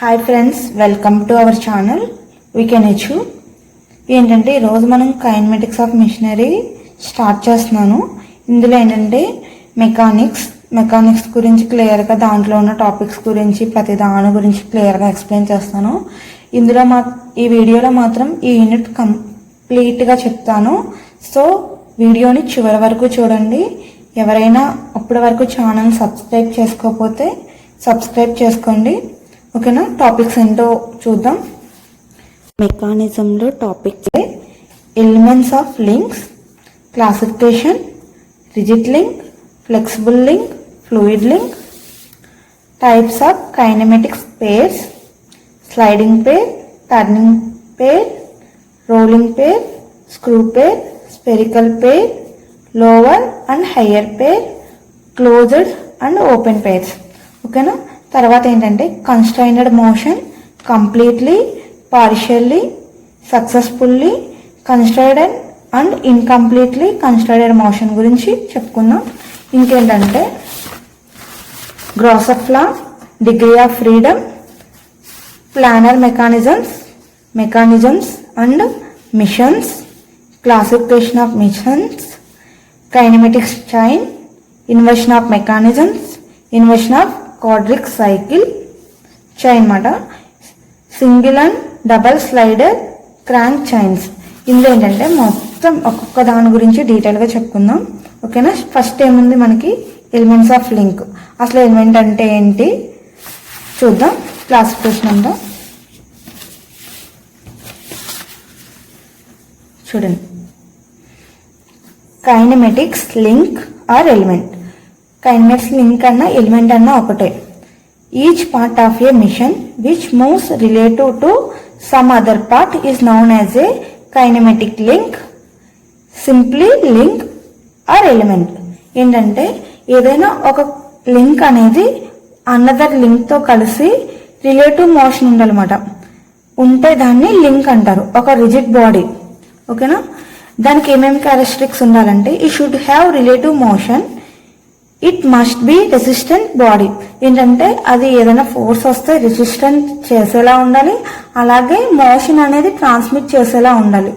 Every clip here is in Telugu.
Hi friends, welcome to our channel వీకెన్హెచ్. ఏంటంటే ఈరోజు మనం కైనమెటిక్స్ ఆఫ్ మిషనరీ స్టార్ట్ చేస్తున్నాను. ఇందులో ఏంటంటే మెకానిక్స్ గురించి క్లియర్గా, దాంట్లో ఉన్న టాపిక్స్ గురించి, ప్రతి దాని గురించి క్లియర్గా ఎక్స్ప్లెయిన్ చేస్తాను. ఇందులో ఈ వీడియోలో మాత్రం ఈ యూనిట్ కంప్లీట్గా చెప్తాను. సో వీడియోని చివరి వరకు చూడండి. ఎవరైనా అప్పటి వరకు ఛానల్ సబ్స్క్రైబ్ చేసుకోకపోతే సబ్స్క్రైబ్ చేసుకోండి. ఓకేనా? టాపిక్స్ ఏంటో చూద్దాం. మెకానిజంలో topics: elements of links, classification, rigid link, flexible link, fluid link, types of kinematics pairs, sliding pair, turning pair, rolling pair, screw pair, spherical pair, lower and higher pair, closed and open pairs. ఓకేనా? తర్వాత ఏంటంటే constrained motion, completely, partially, successfully constrained and incompletely constrained motion గురించి చెప్పుకుందాం. ఇంకేంటంటే Grashof's law, degree of freedom, planar mechanisms and machines, classification of machines, kinematics chain, inversion of mechanisms, inversion of quadric cycle chain మాట, single and double slider crank chains. ఇందులో ఏంటంటే మొత్తం ఒక్కొక్క దాని గురించి డీటెయిల్గా చెప్పుకుందాం. ఓకేనా? ఫస్ట్ ఏముంది మనకి? Elements of link. అసలు ఎలిమెంట్ అంటే ఏంటి చూద్దాం. క్లాసిఫికేషన్ అంతా చూడండి. Kinematics link or element. Kinematics link అన్న ఎలిమెంట్ అన్న ఒకటే. Each part of a machine which moves relative to some other part is known as a kinematic link, simply link or element. ఏంటంటే ఏదైనా ఒక లింక్ అనేది అనదర్ లింక్తో కలిసి రిలేటివ్ మోషన్ ఉండాలన్నమాట. ఉంటే దాన్ని లింక్ అంటారు. ఒక రిజిడ్ బాడీ. ఓకేనా? దానికి ఏమేమి క్యారెక్టరిస్టిక్స్ ఉండాలంటే it should have relative motion, it must be resistant body. ఏంటంటే అది ఏదైనా ఫోర్స్ వస్తే రెసిస్టెంట్ చేసేలా ఉండాలి, అలాగే మోషన్ అనేది ట్రాన్స్మిట్ చేసేలా ఉండాలి.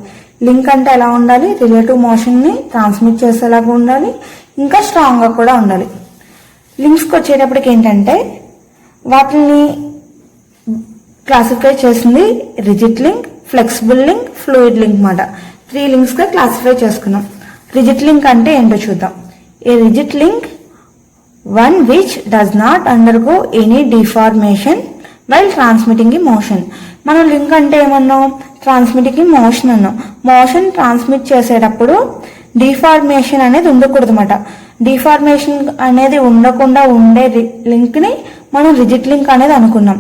లింక్ అంటే ఎలా ఉండాలి? రిలేటివ్ మోషన్ని ట్రాన్స్మిట్ చేసేలాగా ఉండాలి, ఇంకా స్ట్రాంగ్గా కూడా ఉండాలి. లింక్స్కి వచ్చేటప్పటికి ఏంటంటే వాటిని క్లాసిఫై చేసింది rigid link, flexible link, fluid link మాట. 3 లింక్స్గా క్లాసిఫై చేసుకున్నాం. రిజిడ్ లింక్ అంటే ఏంటో చూద్దాం. ఏ rigid link, one which does not undergo any deformation while transmitting a motion. మనం లింక్ అంటే ఏమన్నాం? ట్రాన్స్మిటింగ్ మోషన్ అన్నాం. మోషన్ ట్రాన్స్మిట్ చేసేటప్పుడు డిఫార్మేషన్ అనేది ఉండకూడదు అన్నమాట. డిఫార్మేషన్ అనేది ఉండకుండా ఉండే లింక్ని మనం రిజిడ్ లింక్ అనేది అనుకున్నాం.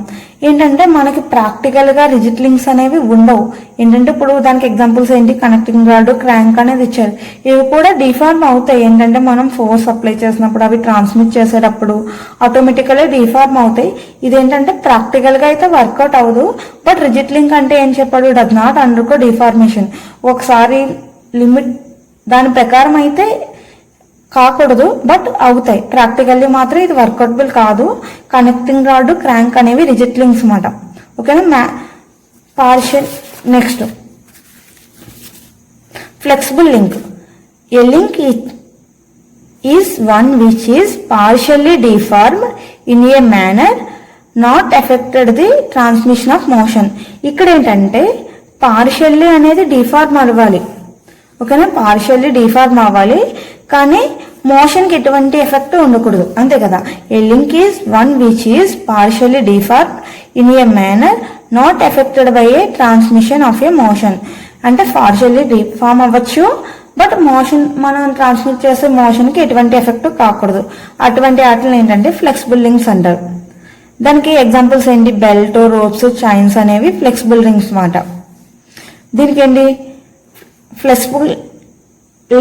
ఏంటంటే మనకి ప్రాక్టికల్గా రిజిడ్ లింక్స్ అనేవి ఉండవు. ఏంటంటే ఇప్పుడు దానికి ఎగ్జాంపుల్స్ ఏంటి? కనెక్టింగ్ రాడ్, క్రాంక్ అనేది ఇచ్చారు. ఇవి కూడా డిఫార్మ్ అవుతాయి. ఏంటంటే మనం ఫోర్స్ అప్లై చేసినప్పుడు, అవి ట్రాన్స్మిట్ చేసేటప్పుడు ఆటోమేటికల్గా డిఫార్మ్ అవుతాయి. ఇదేంటంటే ప్రాక్టికల్గా అయితే వర్కౌట్ అవ్వదు. బట్ రిజిడ్ లింక్ అంటే ఏం చెప్పాడు? Does not undergo deformation. ఒకసారి లిమిట్ దాని ప్రకారం అయితే కాకూడదు, బట్ అవుతాయి. ప్రాక్టికల్లీ మాత్రం ఇది వర్కౌటబుల్ కాదు. కనెక్టింగ్ రాడ్, క్రాంక్ అనేవి రిజిడ్ లింక్స్ అన్నమాట. ఓకేనా? Partial. Next flexible link. A link is one which is partially deform in a manner not affected the transmission of motion. ఇక్కడ ఏంటంటే పార్షియల్లీ అనేది డిఫార్మ్ అవ్వాలి. ఓకేనా? పార్షియల్లీ డిఫార్మ్ అవ్వాలి, కానీ మోషన్కి ఎటువంటి ఎఫెక్ట్ ఉండకూడదు. అంతే కదా? A link is one which is partially deform in a manner not affected by a transmission of a motion. అంటే పార్షియల్లీ డిఫార్మ్ అవ్వచ్చు, బట్ మోషన్ మనం ట్రాన్స్మిట్ చేసే మోషన్కి ఎటువంటి ఎఫెక్ట్ కాకూడదు. అటువంటి వాటిని ఏంటంటే ఫ్లెక్సిబుల్ లింక్స్ అంటారు. దానికి ఎగ్జాంపుల్స్ ఏంటి? బెల్ట్, రోప్స్, చైన్స్ అనేవి ఫ్లెక్సిబుల్ లింక్స్ అన్నమాట. దీనికి ఏంటి? Flexible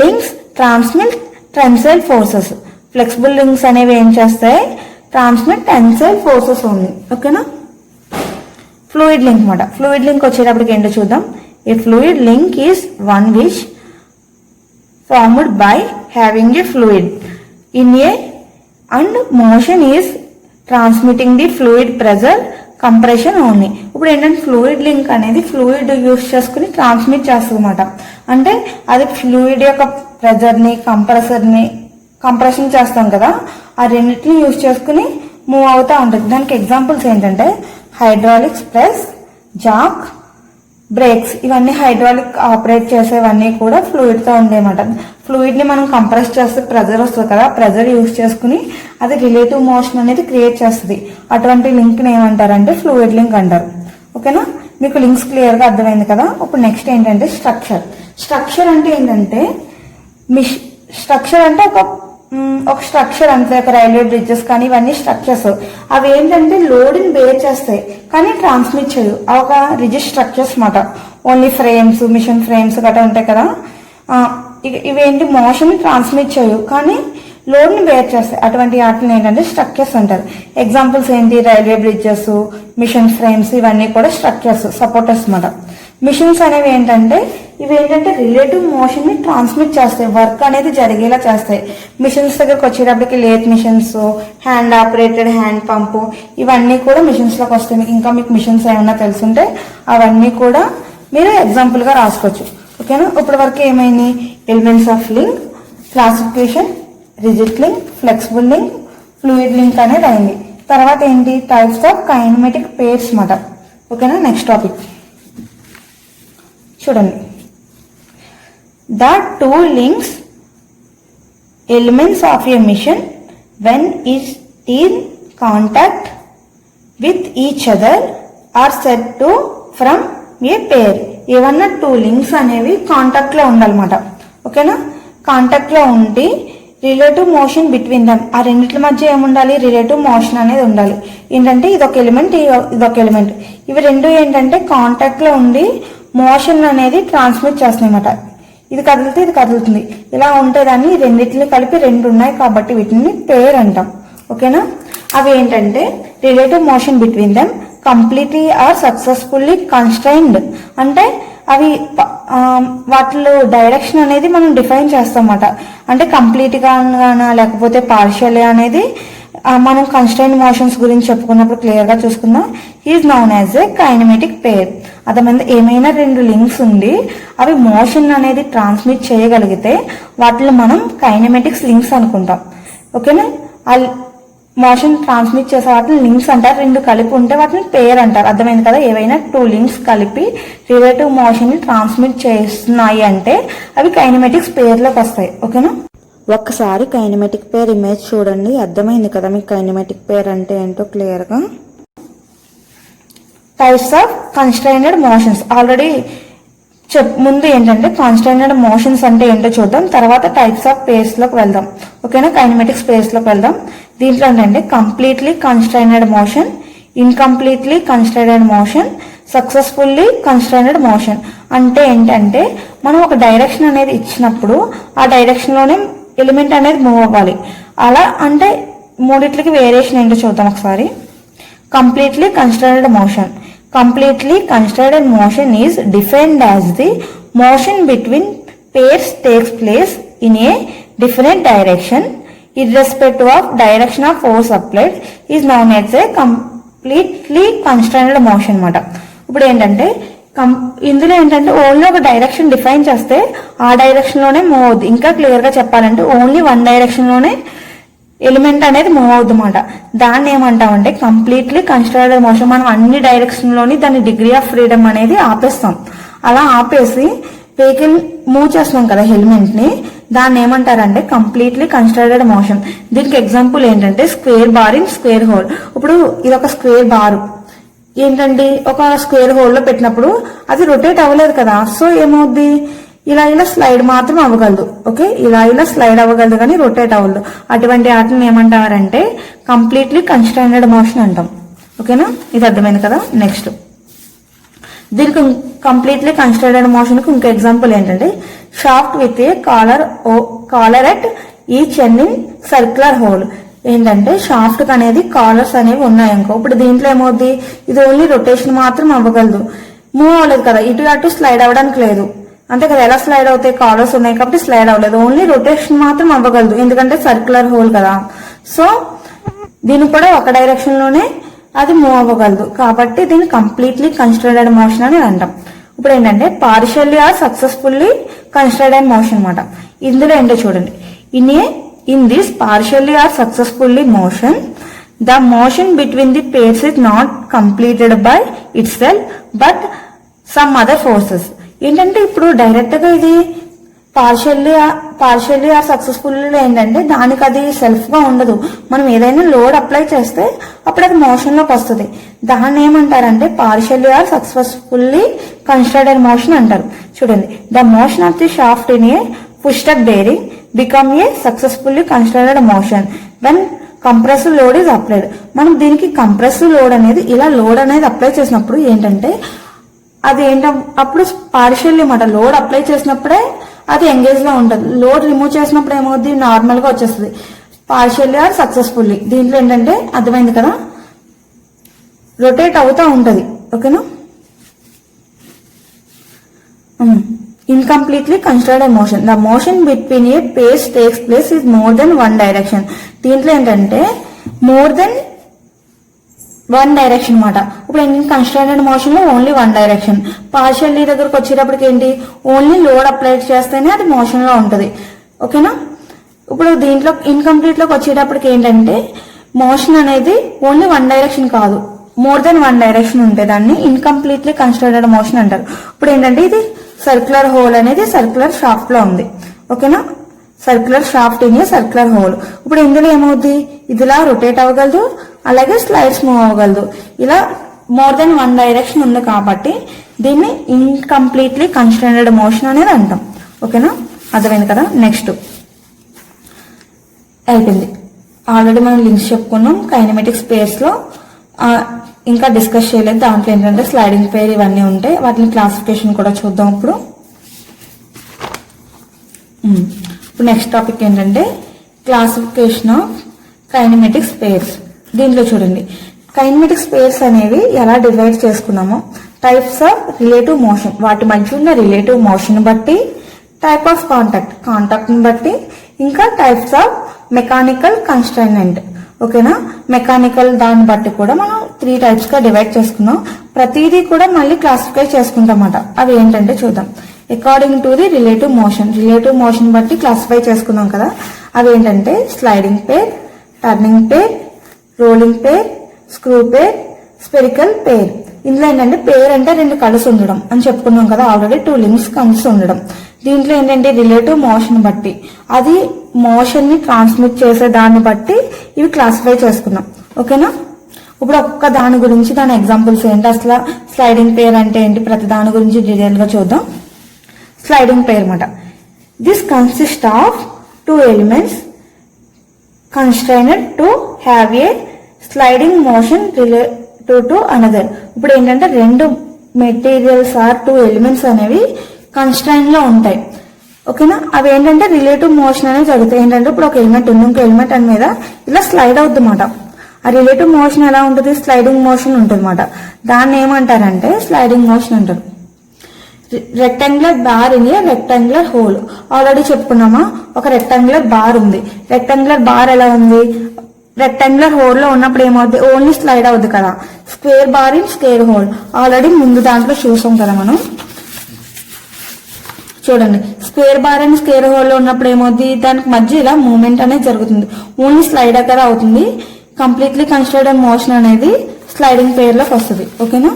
links transmit tensile forces. Flexible links అనేవి ఏం చేస్తాయి? ట్రాన్స్మిట్ టెన్సైల్ ఫోర్సెస్ ఉంది. ఓకేనా? ఫ్లూయిడ్ లింక్ మాట. ఫ్లూయిడ్ లింక్ వచ్చేటప్పటికి ఏంటో చూద్దాం. ఏ fluid link is one which formed by having a fluid in a and motion is transmitting the fluid pressure compression only. ఇప్పుడు ఏంటంటే ఫ్లూయిడ్ లింక్ అనేది ఫ్లూయిడ్ యూస్ చేసుకుని ట్రాన్స్మిట్ చేస్తుంది అనమాట. అంటే అది ఫ్లూయిడ్ యొక్క ప్రెజర్ని కంప్రెషన్ చేస్తాం కదా, ఆ రెండింటిని యూస్ చేసుకుని మూవ్ అవుతూ ఉంటుంది. దానికి ఎగ్జాంపుల్స్ ఏంటంటే హైడ్రాలిక్స్ ప్రెస్, జాక్, బ్రేక్స్, ఇవన్నీ హైడ్రాలిక్ ఆపరేట్ చేసేవన్నీ కూడా ఫ్లూయిడ్ తో ఉండేమాట. ఫ్లూయిడ్ ని మనం కంప్రెస్ చేస్తే ప్రెజర్ వస్తుంది కదా, ప్రెజర్ యూస్ చేసుకుని అది రిలేటివ్ మోషన్ అనేది క్రియేట్ చేస్తుంది. అటువంటి లింక్ ని ఏమంటారంటే ఫ్లూయిడ్ లింక్ అంటారు. ఓకేనా, మీకు లింక్స్ క్లియర్ గా అర్థమైంది కదా. ఇప్పుడు నెక్స్ట్ ఏంటంటే స్ట్రక్చర్. స్ట్రక్చర్ అంటే ఏంటంటే స్ట్రక్చర్ అంటే ఒక స్ట్రక్చర్ అంటే ఒక రైల్వే బ్రిడ్జెస్ కానీ ఇవన్నీ స్ట్రక్చర్స్. అవి ఏంటంటే లోడ్ని బేర్ చేస్తాయి కానీ ట్రాన్స్మిట్ చేయవు. ఒక రిజిడ్ స్ట్రక్చర్స్ మాట. ఓన్లీ ఫ్రేమ్స్, మిషన్ ఫ్రేమ్స్ గట్రా ఉంటాయి కదా, ఇవేంటి మోషన్ ట్రాన్స్మిట్ చేయవు కానీ లోడ్ని బేర్ చేస్తాయి. అటువంటి వాటిని ఏంటంటే స్ట్రక్చర్స్ అంటారు. ఎగ్జాంపుల్స్ ఏంటి, రైల్వే బ్రిడ్జెస్, మిషన్ ఫ్రేమ్స్, ఇవన్నీ కూడా స్ట్రక్చర్స్, సపోర్టర్స్ మాట. మిషన్స్ అనేవి ఏంటంటే రిలేటివ్ మోషన్ ని ట్రాన్స్మిట్ చేస్తాయి, వర్క్ అనేది జరిగేలా చేస్తాయి. మిషన్స్ దగ్గరకు వచ్చేటప్పటికి lathe machines, hand operated hand pump, ఇవన్నీ కూడా మిషన్స్ లోకి వస్తాయి. మీకు ఇంకా మిషన్స్ ఏమన్నా తెలుసుంటే అవన్నీ కూడా మీరు ఎగ్జాంపుల్ గా రాసుకోవచ్చు. ఓకేనా, ఇప్పటి వరకు ఏమైంది, elements of link, classification, rigid link, flexible link, fluid link అనేది అయింది. తర్వాత ఏంటి, టైప్స్ ఆఫ్ కైనమెటిక్ పేర్స్ మాట. ఓకేనా, నెక్స్ట్ టాపిక్ చూడండి. The two links elements of a machine when it is in contact with each other are said to from a pair. ఏవన్నా టూ లింక్స్ అనేవి కాంటాక్ట్ లో ఉండాలన్నమాట. ఓకేనా, కాంటాక్ట్ లో ఉండి రిలేటివ్ మోషన్ బిట్వీన్ దమ్, ఆ రెండింటి మధ్య ఏముండాలి, రిలేటివ్ మోషన్ అనేది ఉండాలి. ఏంటంటే ఇదొక ఎలిమెంట్, ఇదొక ఎలిమెంట్, ఇవి రెండు ఏంటంటే కాంటాక్ట్ లో ఉండి మోషన్ అనేది ట్రాన్స్మిట్ చేస్తున్నాయి అన్నమాట. ఇది కదులుతుంది, ఇది కదులుతుంది, ఇలా ఉంటే దాన్ని రెండింటిని కలిపి రెండు ఉన్నాయి కాబట్టి వీటిని పేర్ అంటాం. ఓకేనా, అవి ఏంటంటే relative motion between them completely or successfully constrained. అంటే అవి వాటిలో డైరెక్షన్ అనేది మనం డిఫైన్ చేస్తాం అన్నమాట. అంటే కంప్లీట్ గానా లేకపోతే పార్షియల్ అనేది మనం కన్స్ట్రైన్ మోషన్స్ గురించి చెప్పుకున్నప్పుడు క్లియర్ గా చూసుకుందాం. Is known as a kinematic pair. అర్థమైంది, ఏమైనా రెండు లింక్స్ ఉండి అవి మోషన్ అనేది ట్రాన్స్మిట్ చేయగలిగితే వాటిలో మనం కైనమెటిక్స్ లింక్స్ అనుకుంటాం. ఓకేనా, ఆ మోషన్ ట్రాన్స్మిట్ చేసే వాటిని లింక్స్ అంటారు. రెండు కలిపి ఉంటే వాటిని పేర్ అంటారు. అర్థమైంది కదా, ఏవైనా టూ లింక్స్ కలిపి రిలేటివ్ మోషన్ ని ట్రాన్స్మిట్ చేస్తున్నాయి అంటే అవి కైనమెటిక్స్ పేర్లోకి వస్తాయి. ఓకేనా, ఒక్కసారి కైనమెటిక్ పేర్ ఇమేజ్ చూడండి, అర్థమైంది కదా మీకు కైనమెటిక్ పేర్ అంటే ఏంటో క్లియర్ గా. Types of constrained motions already ముందు ఏంటంటే కాన్స్టెంట్ మోషన్స్ అంటే ఏంటో చూద్దాం, తర్వాత టైప్స్ ఆఫ్ పేర్స్ లోకి వెళ్దాం. ఓకేనా, కైనమెటిక్స్ పేర్స్ లోకి వెళ్దాం. దీంట్లో ఏంటంటే completely constrained motion, incompletely constrained motion, successfully constrained motion. అంటే ఏంటంటే మనం ఒక డైరెక్షన్ అనేది ఇచ్చినప్పుడు ఆ డైరెక్షన్ లోనే ఎలిమెంట్ అనేది మూవ్ అవ్వాలి. అలా అంటే మూడిట్లకి వేరియేషన్ ఏంటో చూద్దాం ఒకసారి. Completely constrained motion. Completely constrained motion is defined as the motion between pairs takes place in a different direction irrespective of direction of force applied is known as a completely constrained motion మాట. ఇప్పుడు ఏంటంటే ఇందులో ఏంటంటే ఓన్లీ ఒక డైరెక్షన్ డిఫైన్ చేస్తే ఆ డైరెక్షన్ లోనే మూవ్ అవుద్ది. ఇంకా క్లియర్ గా చెప్పాలంటే ఓన్లీ వన్ డైరెక్షన్ లోనే ఎలిమెంట్ అనేది మూవ్ అవుతుందన్నమాట. దాన్ని ఏమంటామంటే కంప్లీట్లీ కన్స్ట్రైన్డ్ మోషన్. మనం అన్ని డైరెక్షన్ లోని దాని డిగ్రీ ఆఫ్ ఫ్రీడమ్ అనేది ఆపేస్తాం. అలా ఆపేసి వెహికల్ మూవ్ చేస్తున్నాం కదా ఎలిమెంట్ ని, దాన్ని ఏమంటారంటే కంప్లీట్లీ కన్స్ట్రైన్డ్ మోషన్. దీనికి ఎగ్జాంపుల్ ఏంటంటే square bar in square whole. ఇప్పుడు ఇది ఒక స్క్వేర్ బార్ ఏంటంటే ఒక స్క్వేర్ హోల్ లో పెట్టినప్పుడు అది రొటేట్ అవ్వలేదు కదా, సో ఏమవుద్ది, ఇలా ఇలా స్లైడ్ మాత్రం అవ్వగలదు. ఓకే, ఇలా స్లైడ్ అవ్వగలదు కానీ రొటేట్ అవ్వదు. అటువంటి వాటిని ఏమంటారంటే కంప్లీట్లీ కన్స్ట్రైన్డ్ మోషన్ అంటాం. ఓకేనా, ఇది అర్థమైంది కదా. నెక్స్ట్ దీనికి కంప్లీట్లీ కన్స్ట్రైన్డ్ మోషన్ కి ఇంకో ఎగ్జాంపుల్ ఏంటంటే shaft with a collar at each end in circular hole. ఏంటంటే షాఫ్ట్ అనేది కాలర్స్ అనేవి ఉన్నాయనుకో, ఇప్పుడు దీంట్లో ఏమవుద్ది, ఇది ఓన్లీ రొటేషన్ మాత్రం అవ్వగలదు, మూవ్ అవ్వలేదు కదా, ఇటు అటు స్లైడ్ అవ్వడానికి లేదు. అంతే కదా, ఎలా స్లైడ్ అవుతాయి, కాలర్స్ ఉన్నాయి కాబట్టి స్లైడ్ అవ్వలేదు, ఓన్లీ రొటేషన్ మాత్రం అవ్వగలదు ఎందుకంటే సర్క్యులర్ హోల్ కదా. సో దీనికి కూడా ఒక డైరెక్షన్ లోనే అది మూవ్ అవ్వగలదు కాబట్టి దీన్ని కంప్లీట్లీ కన్స్ట్రక్టెడ్ మోషన్ అని అంటాం. ఇప్పుడు ఏంటంటే partially or successfully constructed motion అనమాట. ఇందులో ఏంటో చూడండి, in this partially or successfully motion the motion between the pairs is not completed by itself but some other forces. ఏంటంటే ఇప్పుడు డైరెక్ట్ గా ఇది పార్షియల్లీ ఆర్ సక్సెస్ఫుల్లీ ఏంటంటే దానికి అది సెల్ఫ్ గా ఉండదు. మనం ఏదైనా లోడ్ అప్లై చేస్తే అప్పుడు అది మోషన్ లోకి వస్తుంది. దాన్ని ఏమంటారంటే partially or successfully constructed motion అంటారు. చూడండి, the motion of the shaft in a pushup bearing become a successfully constructed motion when compressive load is applied. మనం దీనికి కంప్రెసివ్ లోడ్ అనేది ఇలా లోడ్ అనేది అప్లై చేసినప్పుడు ఏంటంటే అది అప్పుడు పార్షియల్లీ మాట లోడ్ అప్లై చేసినప్పుడే అది ఎంగేజ్ లో ఉంటుంది. లోడ్ రిమూవ్ చేసినప్పుడు ఏమవుద్ది, నార్మల్ గా వచ్చేస్తుంది. పార్షియల్లీ ఆర్ సక్సెస్ఫుల్లీ దీంట్లో ఏంటంటే అర్థమైంది కదా, రొటేట్ అవుతా ఉంటది. ఓకేనా, incompletely constructed motion the motion between a pairs takes place is more than one direction. దీంట్లో ఏంటంటే మోర్ దెన్ వన్ డైరెక్షన్ అనమాట. ఇప్పుడు కన్స్ట్రక్టెడ్ మోషన్ లో ఓన్లీ వన్ డైరెక్షన్. పార్షియల్లీ దగ్గరకు వచ్చేటప్పటికి ఏంటి, ఓన్లీ లోడ్ అప్లై చేస్తేనే అది మోషన్ లో ఉంటది. ఓకేనా, ఇప్పుడు దీంట్లో ఇన్కంప్లీట్ లోకి వచ్చేటప్పటికి ఏంటంటే మోషన్ అనేది ఓన్లీ వన్ డైరెక్షన్ కాదు, మోర్ దెన్ వన్ డైరెక్షన్ ఉంటే దాన్ని ఇన్కంప్లీట్లీ కన్స్ట్రక్టెడ్ మోషన్ అంటారు. ఇప్పుడు ఏంటంటే ఇది సర్క్యులర్ హోల్ అనేది సర్క్యులర్ షాఫ్ట్ లో ఉంది. ఓకేనా, circular shaft in A circular whole. ఇప్పుడు ఇందులో ఏమవుద్ది, ఇదిలా రొటేట్ అవ్వగలదు, అలాగే స్లైడ్స్ మూవ్ అవ్వగలదు. ఇలా మోర్ దెన్ వన్ డైరెక్షన్ ఉంది కాబట్టి దీన్ని ఇన్కంప్లీట్లీ కన్స్ట్రక్టెడ్ మోషన్ అనేది అంటాం. ఓకేనా, అర్థమైంది కదా. నెక్స్ట్ అయిపోయింది, ఆల్రెడీ మనం లింక్స్ చెప్పుకున్నాం. కైనమెటిక్స్ పేర్స్ లో ఇంకా డిస్కస్ చేయలేదు. దాంట్లో ఏంటంటే స్లైడింగ్ పేర్ ఇవన్నీ ఉంటాయి, వాటిని క్లాసిఫికేషన్ కూడా చూద్దాం. ఇప్పుడు నెక్స్ట్ టాపిక్ ఏంటంటే క్లాసిఫికేషన్ ఆఫ్ కైనమెటిక్స్ పేర్స్. దీంట్లో చూడండి, కైనమెటిక్స్ పేర్స్ అనేవి ఎలా డివైడ్ చేసుకున్నామో, టైప్స్ ఆఫ్ రిలేటివ్ మోషన్, వాటి మధ్య ఉన్న రిలేటివ్ మోషన్ బట్టి, టైప్ ఆఫ్ కాంటాక్ట్ ని బట్టి, ఇంకా టైప్స్ ఆఫ్ మెకానికల్ కన్స్ట్రైన్మెంట్. ఓకేనా, మెకానికల్ దాన్ని బట్టి కూడా మనం 3 టైప్స్ గా డివైడ్ చేసుకున్నాం. ప్రతిదీ కూడా మళ్ళీ క్లాసిఫై చేసుకుంటామట. అవి ఏంటంటే చూద్దాం. According to the relative motion బట్టి క్లాసిఫై చేసుకున్నాం కదా. అవి ఏంటంటే sliding pair, turning pair, rolling pair, screw pair, spherical పేర్. ఇందులో ఏంటంటే పేర్ అంటే 2 కలిసి ఉండడం అని చెప్పుకున్నాం కదా ఆల్రెడీ, 2 లింక్స్ కలిసి ఉండడం. దీంట్లో ఏంటంటే రిలేటివ్ మోషన్ బట్టి, అది మోషన్ ని ట్రాన్స్మిట్ చేసే దాన్ని బట్టి ఇవి క్లాసిఫై చేసుకున్నాం. ఓకేనా, ఇప్పుడు ఒక్క దాని గురించి దాని ఎగ్జాంపుల్స్ ఏంటి, అసలు స్లైడింగ్ పేర్ అంటే ఏంటి, ప్రతి దాని గురించి డీటెయిల్ గా చూద్దాం. స్లైడింగ్ పేర్ మాట, this consist of 2 elements constrained to have a sliding motion relative to another. ఇప్పుడు ఏంటంటే 2 మెటీరియల్స్ ఆర్ 2 ఎలిమెంట్స్ అనేవి కన్స్ట్రైన్ లో ఉంటాయి. ఓకేనా, అవి ఏంటంటే రిలేటివ్ మోషన్ అనేది జరుగుతాయి. ఏంటంటే ఇప్పుడు ఒక ఎలిమెంట్ ఉంది, ఇంకో ఎలిమెంట్ అని మీద ఇలా స్లైడ్ అవుతుంది మాట. ఆ రిలేటివ్ మోషన్ ఎలా ఉంటుంది, స్లైడింగ్ మోషన్ ఉంటుంది మాట. దాన్ని ఏమంటారంటే స్లైడింగ్ మోషన్ అంటారు. Rectangular bar in a rectangular hole, already చెప్పుకున్నామా, ఒక రెక్టాంగులర్ బార్ ఉంది. రెక్టాంగులర్ బార్ ఎలా ఉంది, రెక్టాంగులర్ హోల్ లో ఉన్నప్పుడు ఏమవుతుంది, ఓన్లీ స్లైడ్ అవుద్ది కదా. Square bar in square whole already ముందు దాంట్లో చూసాం కదా మనం. చూడండి, square bar and square whole లో ఉన్నప్పుడు ఏమవుతుంది, దానికి మధ్య ఇలా మూవ్మెంట్ అనేది జరుగుతుంది, ఓన్లీ స్లైడ్ కదా అవుతుంది. కంప్లీట్లీ కన్స్ట్రక్టెడ్ మోషన్ అనేది స్లైడింగ్ పేర్ లోకి వస్తుంది. ఓకేనా,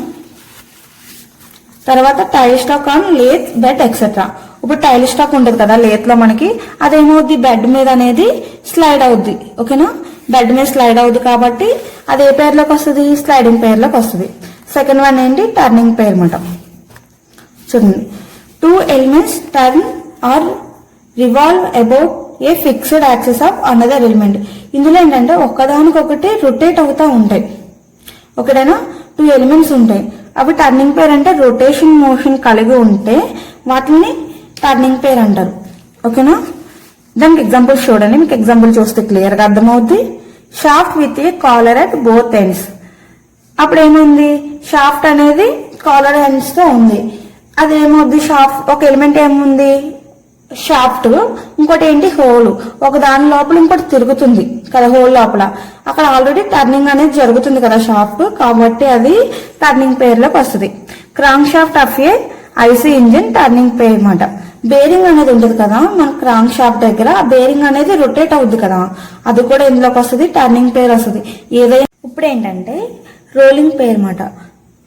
తర్వాత tile stock on lathe, bed etcetera. ఇప్పుడు టైల్ స్టాక్ ఉంటుంది కదా లేత్ లో మనకి, అదేమవుద్ది బెడ్ మీద అనేది స్లైడ్ అవుద్ది. ఓకేనా, బెడ్ మీద స్లైడ్ అవుద్ది కాబట్టి అది ఏ పేర్ లోకి వస్తుంది, స్లైడింగ్ పేర్ లోకి వస్తుంది. సెకండ్ వన్ ఏంటి, టర్నింగ్ పేర్ మాట. చూడండి, 2 elements turn or revolve about a fixed axis of another element. ఇందులో ఏంటంటే ఒక్కదానికొకటి రొటేట్ అవుతా ఉంటాయి. ఒకటేనా 2 ఎలిమెంట్స్ ఉంటాయి, అవి టర్నింగ్ పేర్ అంటే రొటేషన్ మోషన్ కలిగి ఉంటే వాటిని టర్నింగ్ పేర్ అంటారు. ఓకేనా, దానికి ఎగ్జాంపుల్స్ చూడండి, మీకు ఎగ్జాంపుల్ చూస్తే క్లియర్ గా అర్థమవుద్ది. Shaft with a collar at both ends. అప్పుడు ఏముంది, షాఫ్ట్ అనేది కాలర్ ఎండ్స్ తో ఉంది. అదేమవుద్ది, షాఫ్ట్ ఒక ఎలిమెంట్ ఏముంది, షాఫ్ట్, ఇంకోటి ఏంటి హోల్, ఒక దాని లోపల ఇంకోటి తిరుగుతుంది కదా హోల్ లోపల, అక్కడ ఆల్రెడీ టర్నింగ్ అనేది జరుగుతుంది కదా షాఫ్ట్, కాబట్టి అది టర్నింగ్ పేర్ లోకి వస్తుంది. Crank shaft of a IC engine turning pair అన్నమాట. బేరింగ్ అనేది ఉంటుంది కదా మన క్రాంక్ షాఫ్ట్ దగ్గర, ఆ బేరింగ్ అనేది రొటేట్ అవుద్ది కదా, అది కూడా ఇందులోకి వస్తుంది, టర్నింగ్ పేర్ వస్తుంది ఏదైనా. ఇప్పుడు ఏంటంటే రోలింగ్ పేర్ అన్నమాట.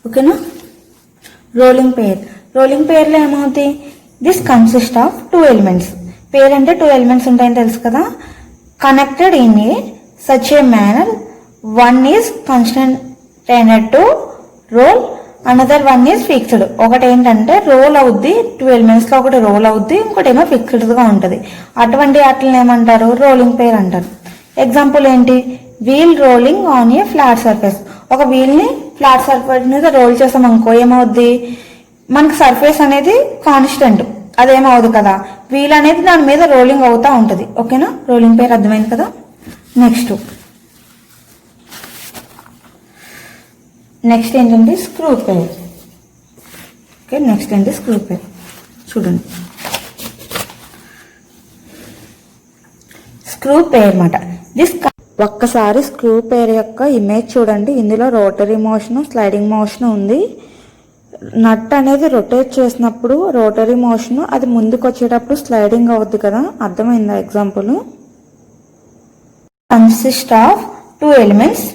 ఓకేనా, రోలింగ్ పేర్ లో ఏమవుతుంది, this consist of 2 elements. Pair అంటే 2 ఎలిమెంట్స్ ఉంటాయని తెలుసు కదా, connected in a such a manner one is constant to roll, another one is fixed. ఒకటి ఏంటంటే రోల్ అవుద్ది, 2 ఎలిమెంట్స్ లో ఒకటి రోల్ అవుద్ది, ఇంకోటి ఏమో ఫిక్స్డ్ గా ఉంటది. అటువంటి వాటిని ఏమంటారు, రోలింగ్ పేర్ అంటారు. ఎగ్జాంపుల్ ఏంటి, wheel rolling on a flat surface. ఒక వీల్ ని ఫ్లాట్ సర్ఫేస్ మీద రోల్ చేసాం అనుకో, ఏమవుద్ది, మనకి సర్ఫేస్ అనేది కాన్స్టెంట్, అదేమవుదు కదా, వీల్ అనేది దాని మీద రోలింగ్ అవుతా ఉంటది. ఓకేనా, రోలింగ్ పేర్ అర్థమైంది కదా. నెక్స్ట్ ఏంటంటే స్క్రూ పేర్. ఓకే, నెక్స్ట్ ఏంటి స్క్రూ పేర్ చూడండి. స్క్రూ పేర్ అన్నమాట. ఒక్కసారి స్క్రూ పేర్ యొక్క ఇమేజ్ చూడండి. ఇందులో రోటరీ మోషన్, స్లైడింగ్ మోషన్ ఉంది. నట్ అనేది రొటేట్ చేసినప్పుడు రోటరీ మోషన్, అది ముందుకు వచ్చేటప్పుడు స్లైడింగ్ అవుద్ది కదా, అర్థమైందా example. Consist of 2 elements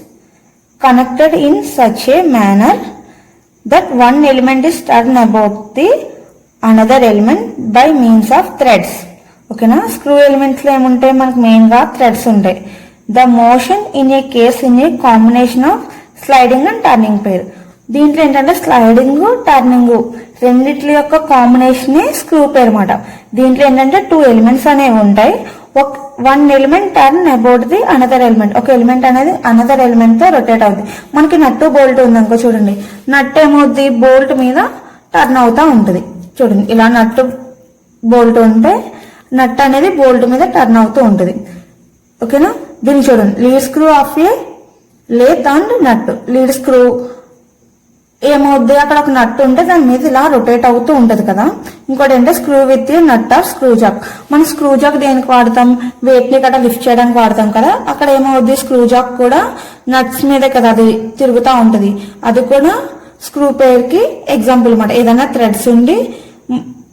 connected in such a manner that one element is turned about the another element by means of threads. ఓకేనా, స్క్రూ ఎలిమెంట్స్ లో ఏముంటాయి, మనకు మెయిన్ గా థ్రెడ్స్ ఉంటాయి. The motion in a case in a combination of sliding and turning pair. దీంట్లో ఏంటంటే స్లైడింగ్, టర్నింగ్ రెండిట్ల యొక్క కాంబినేషన్ స్క్రూ పేర్ అన్నమాట. దీంట్లో ఏంటంటే 2 ఎలిమెంట్స్ అనేవి ఉంటాయి. One element turn about the another element. ఒక ఎలిమెంట్ అనేది అనదర్ ఎలిమెంట్ తో రొటేట్ అవుతుంది. మనకి నట్టు బోల్ట్ ఉందనుకో, చూడండి నట్ ఏమవుద్ది, బోల్ట్ మీద టర్న్ అవుతా ఉంటది. చూడండి ఇలా నట్టు బోల్ట్ ఉంటే నట్ అనేది బోల్ట్ మీద టర్న్ అవుతూ ఉంటది. ఓకేనా, దీన్ని చూడండి, lead screw of a lathe and nut. Lead screw ఏమవుద్ది, అక్కడ ఒక నట్ ఉంటే దాని మీద ఇలా రొటేట్ అవుతూ ఉంటది కదా. ఇంకోటి ఏంటంటే screw with nut or screw jack. మనం స్క్రూ జాక్ దేనికి వాడతాం, వెయిట్ ని కదా లిఫ్ట్ చేయడానికి వాడతాం కదా. అక్కడ ఏమవుద్ది, స్క్రూ జాక్ కూడా నట్స్ మీదే కదా అది తిరుగుతూ ఉంటది. అది కూడా స్క్రూ పేర్ కి ఎగ్జాంపుల్ అన్నమాట. ఏదైనా థ్రెడ్స్ ఉండి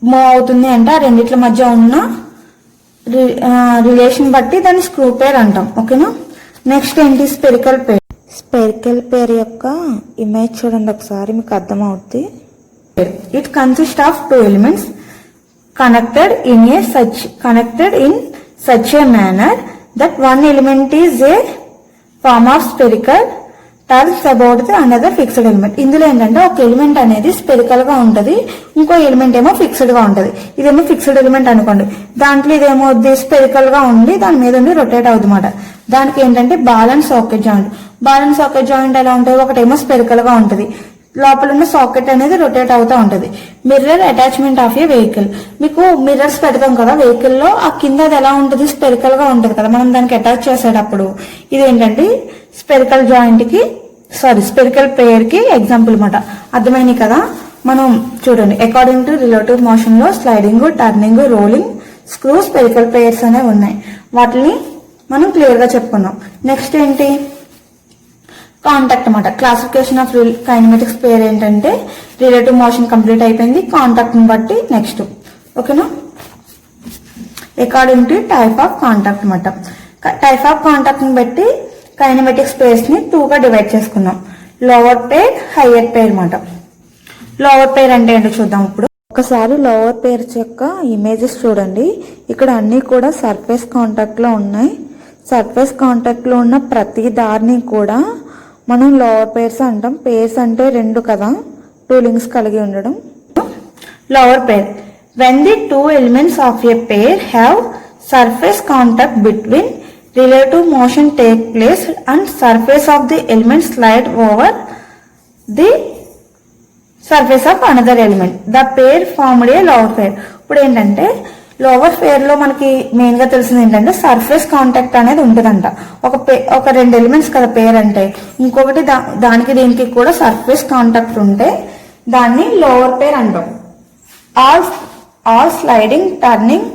మూవ్ అవుతుంది అంటే ఆ రెండిట్ల మధ్య ఉన్న రిలేషన్ బట్టి దాన్ని స్క్రూ పేర్ అంటాం. ఓకేనా, నెక్స్ట్ ఏంటి స్పెరికల్ పేర్. స్పెరికల్ పేర్ యొక్క ఇమేజ్ చూడండి ఒకసారి, మీకు అర్థమవుద్ది. It consist of 2 elements connected in such a manner that one element is a form of spherical turns about the another fixed element. ఇందులో ఏంటంటే ఒక ఎలిమెంట్ అనేది స్పెరికల్ గా ఉంటది, ఇంకో ఎలిమెంట్ ఏమో ఫిక్స్డ్ గా ఉంటది. ఇదేమో ఫిక్స్డ్ ఎలిమెంట్ అనుకోండి, దాంట్లో ఇదేమో స్పెరికల్ గా ఉండి దాని మీద ఉండి రొటేట్ అవుతుంది అన్నమాట. దానికి ఏంటంటే ball and socket joint. Ball and socket joint ఎలా ఉంటాయి, ఒకటేమో స్పెరికల్ గా ఉంటది, లోపల ఉన్న సాకెట్ అనేది రొటేట్ అవుతా ఉంటది. Mirror attachment of A vehicle. మీకు మిర్రర్స్ పెడతాం కదా వెహికల్ లో, ఆ కింద అది ఎలా ఉంటది, స్పెరికల్ గా ఉంటది కదా, మనం దానికి అటాచ్ చేసేటప్పుడు. ఇది ఏంటంటే స్పెరికల్ జాయింట్ కి స్పెరికల్ పేర్ కి ఎగ్జాంపుల్ అన్నమాట. అర్థమైంది కదా. మనం చూడండి, అకార్డింగ్ టు రిలేటివ్ మోషన్ లో sliding, turning, rolling, screw, spherical pairs అనేవి ఉన్నాయి. వాటిని మనం క్లియర్ గా చెప్పుకున్నాం. నెక్స్ట్ ఏంటి, కాంటాక్ట్ అన్నమాట. క్లాసిఫికేషన్ ఆఫ్ కైనమాటిక్స్ పేర్ ఏంటంటే రిలేటివ్ మోషన్ కంప్లీట్ అయిపోయింది, కాంటాక్ట్ ని బట్టి నెక్స్ట్. ఓకేనా, according to type of contact అన్నమాట. టైప్ ఆఫ్ కాంటాక్ట్ ని బట్టి కైనమాటిక్స్ పేర్స్ ని 2 గా డివైడ్ చేసుకున్నాం. లోవర్ పేర్, హయ్యర్ పేర్ అన్నమాట. లోవర్ పేర్ అంటే ఏంటో చూద్దాం ఇప్పుడు. ఒకసారి లోవర్ పేర్స్ యొక్క ఇమేజెస్ చూడండి. ఇక్కడ అన్ని కూడా సర్ఫేస్ కాంటాక్ట్ లో ఉన్నాయి. సర్ఫేస్ కాంటాక్ట్ లో ఉన్న ప్రతి దారిని కూడా మనం లోవర్ పేర్స్ అంటాం. పేర్స్ అంటే 2 కదా, 2 లింక్స్ కలిగి ఉండడం. Lower pair, when the 2 elements of A pair have surface contact between relative motion take place and surface of the element slide over the surface of another element. The pair formed a lower pair. ఇప్పుడు ఏంటంటే లోవర్ పేర్ లో మనకి మెయిన్ గా తెలిసింది ఏంటంటే సర్ఫేస్ కాంటాక్ట్ అనేది ఉంటుందంట. ఒక 2 ఎలిమెంట్స్ కదా పేర్ అంటే, ఇంకొకటి దానికి దీనికి కూడా సర్ఫేస్ కాంటాక్ట్ ఉంటే దాన్ని లోవర్ పేర్ అంటాం. All sliding, turning,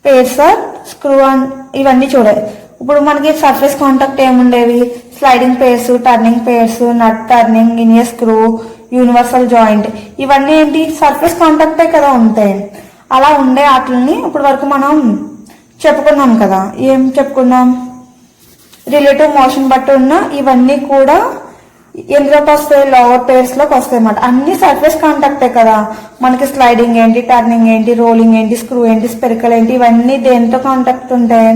pairs or screw and ఇవన్నీ చూడాలి. ఇప్పుడు మనకి సర్ఫేస్ కాంటాక్ట్ ఏముండేవి, sliding pairs, turning pairs, nut turning, in screw, universal joint, ఇవన్నీ ఏంటి సర్ఫేస్ కాంటాక్టే కదా ఉంటాయి. అలా ఉండే వాటిని ఇప్పుడు వరకు మనం చెప్పుకున్నాం కదా. ఏం చెప్పుకున్నాం, రిలేటివ్ మోషన్ బట్టి ఉన్న ఇవన్నీ కూడా ఎందులోకి వస్తాయి, లోవర్ పేర్స్ లోకి వస్తాయి అన్నమాట. అన్ని సర్ఫేస్ కాంటాక్టే కదా. మనకి స్లైడింగ్ ఏంటి, టర్నింగ్ ఏంటి, రోలింగ్ ఏంటి, స్క్రూ ఏంటి, స్పెరికల్ ఏంటి, ఇవన్నీ దేంతో కాంటాక్ట్ ఉంటాయి,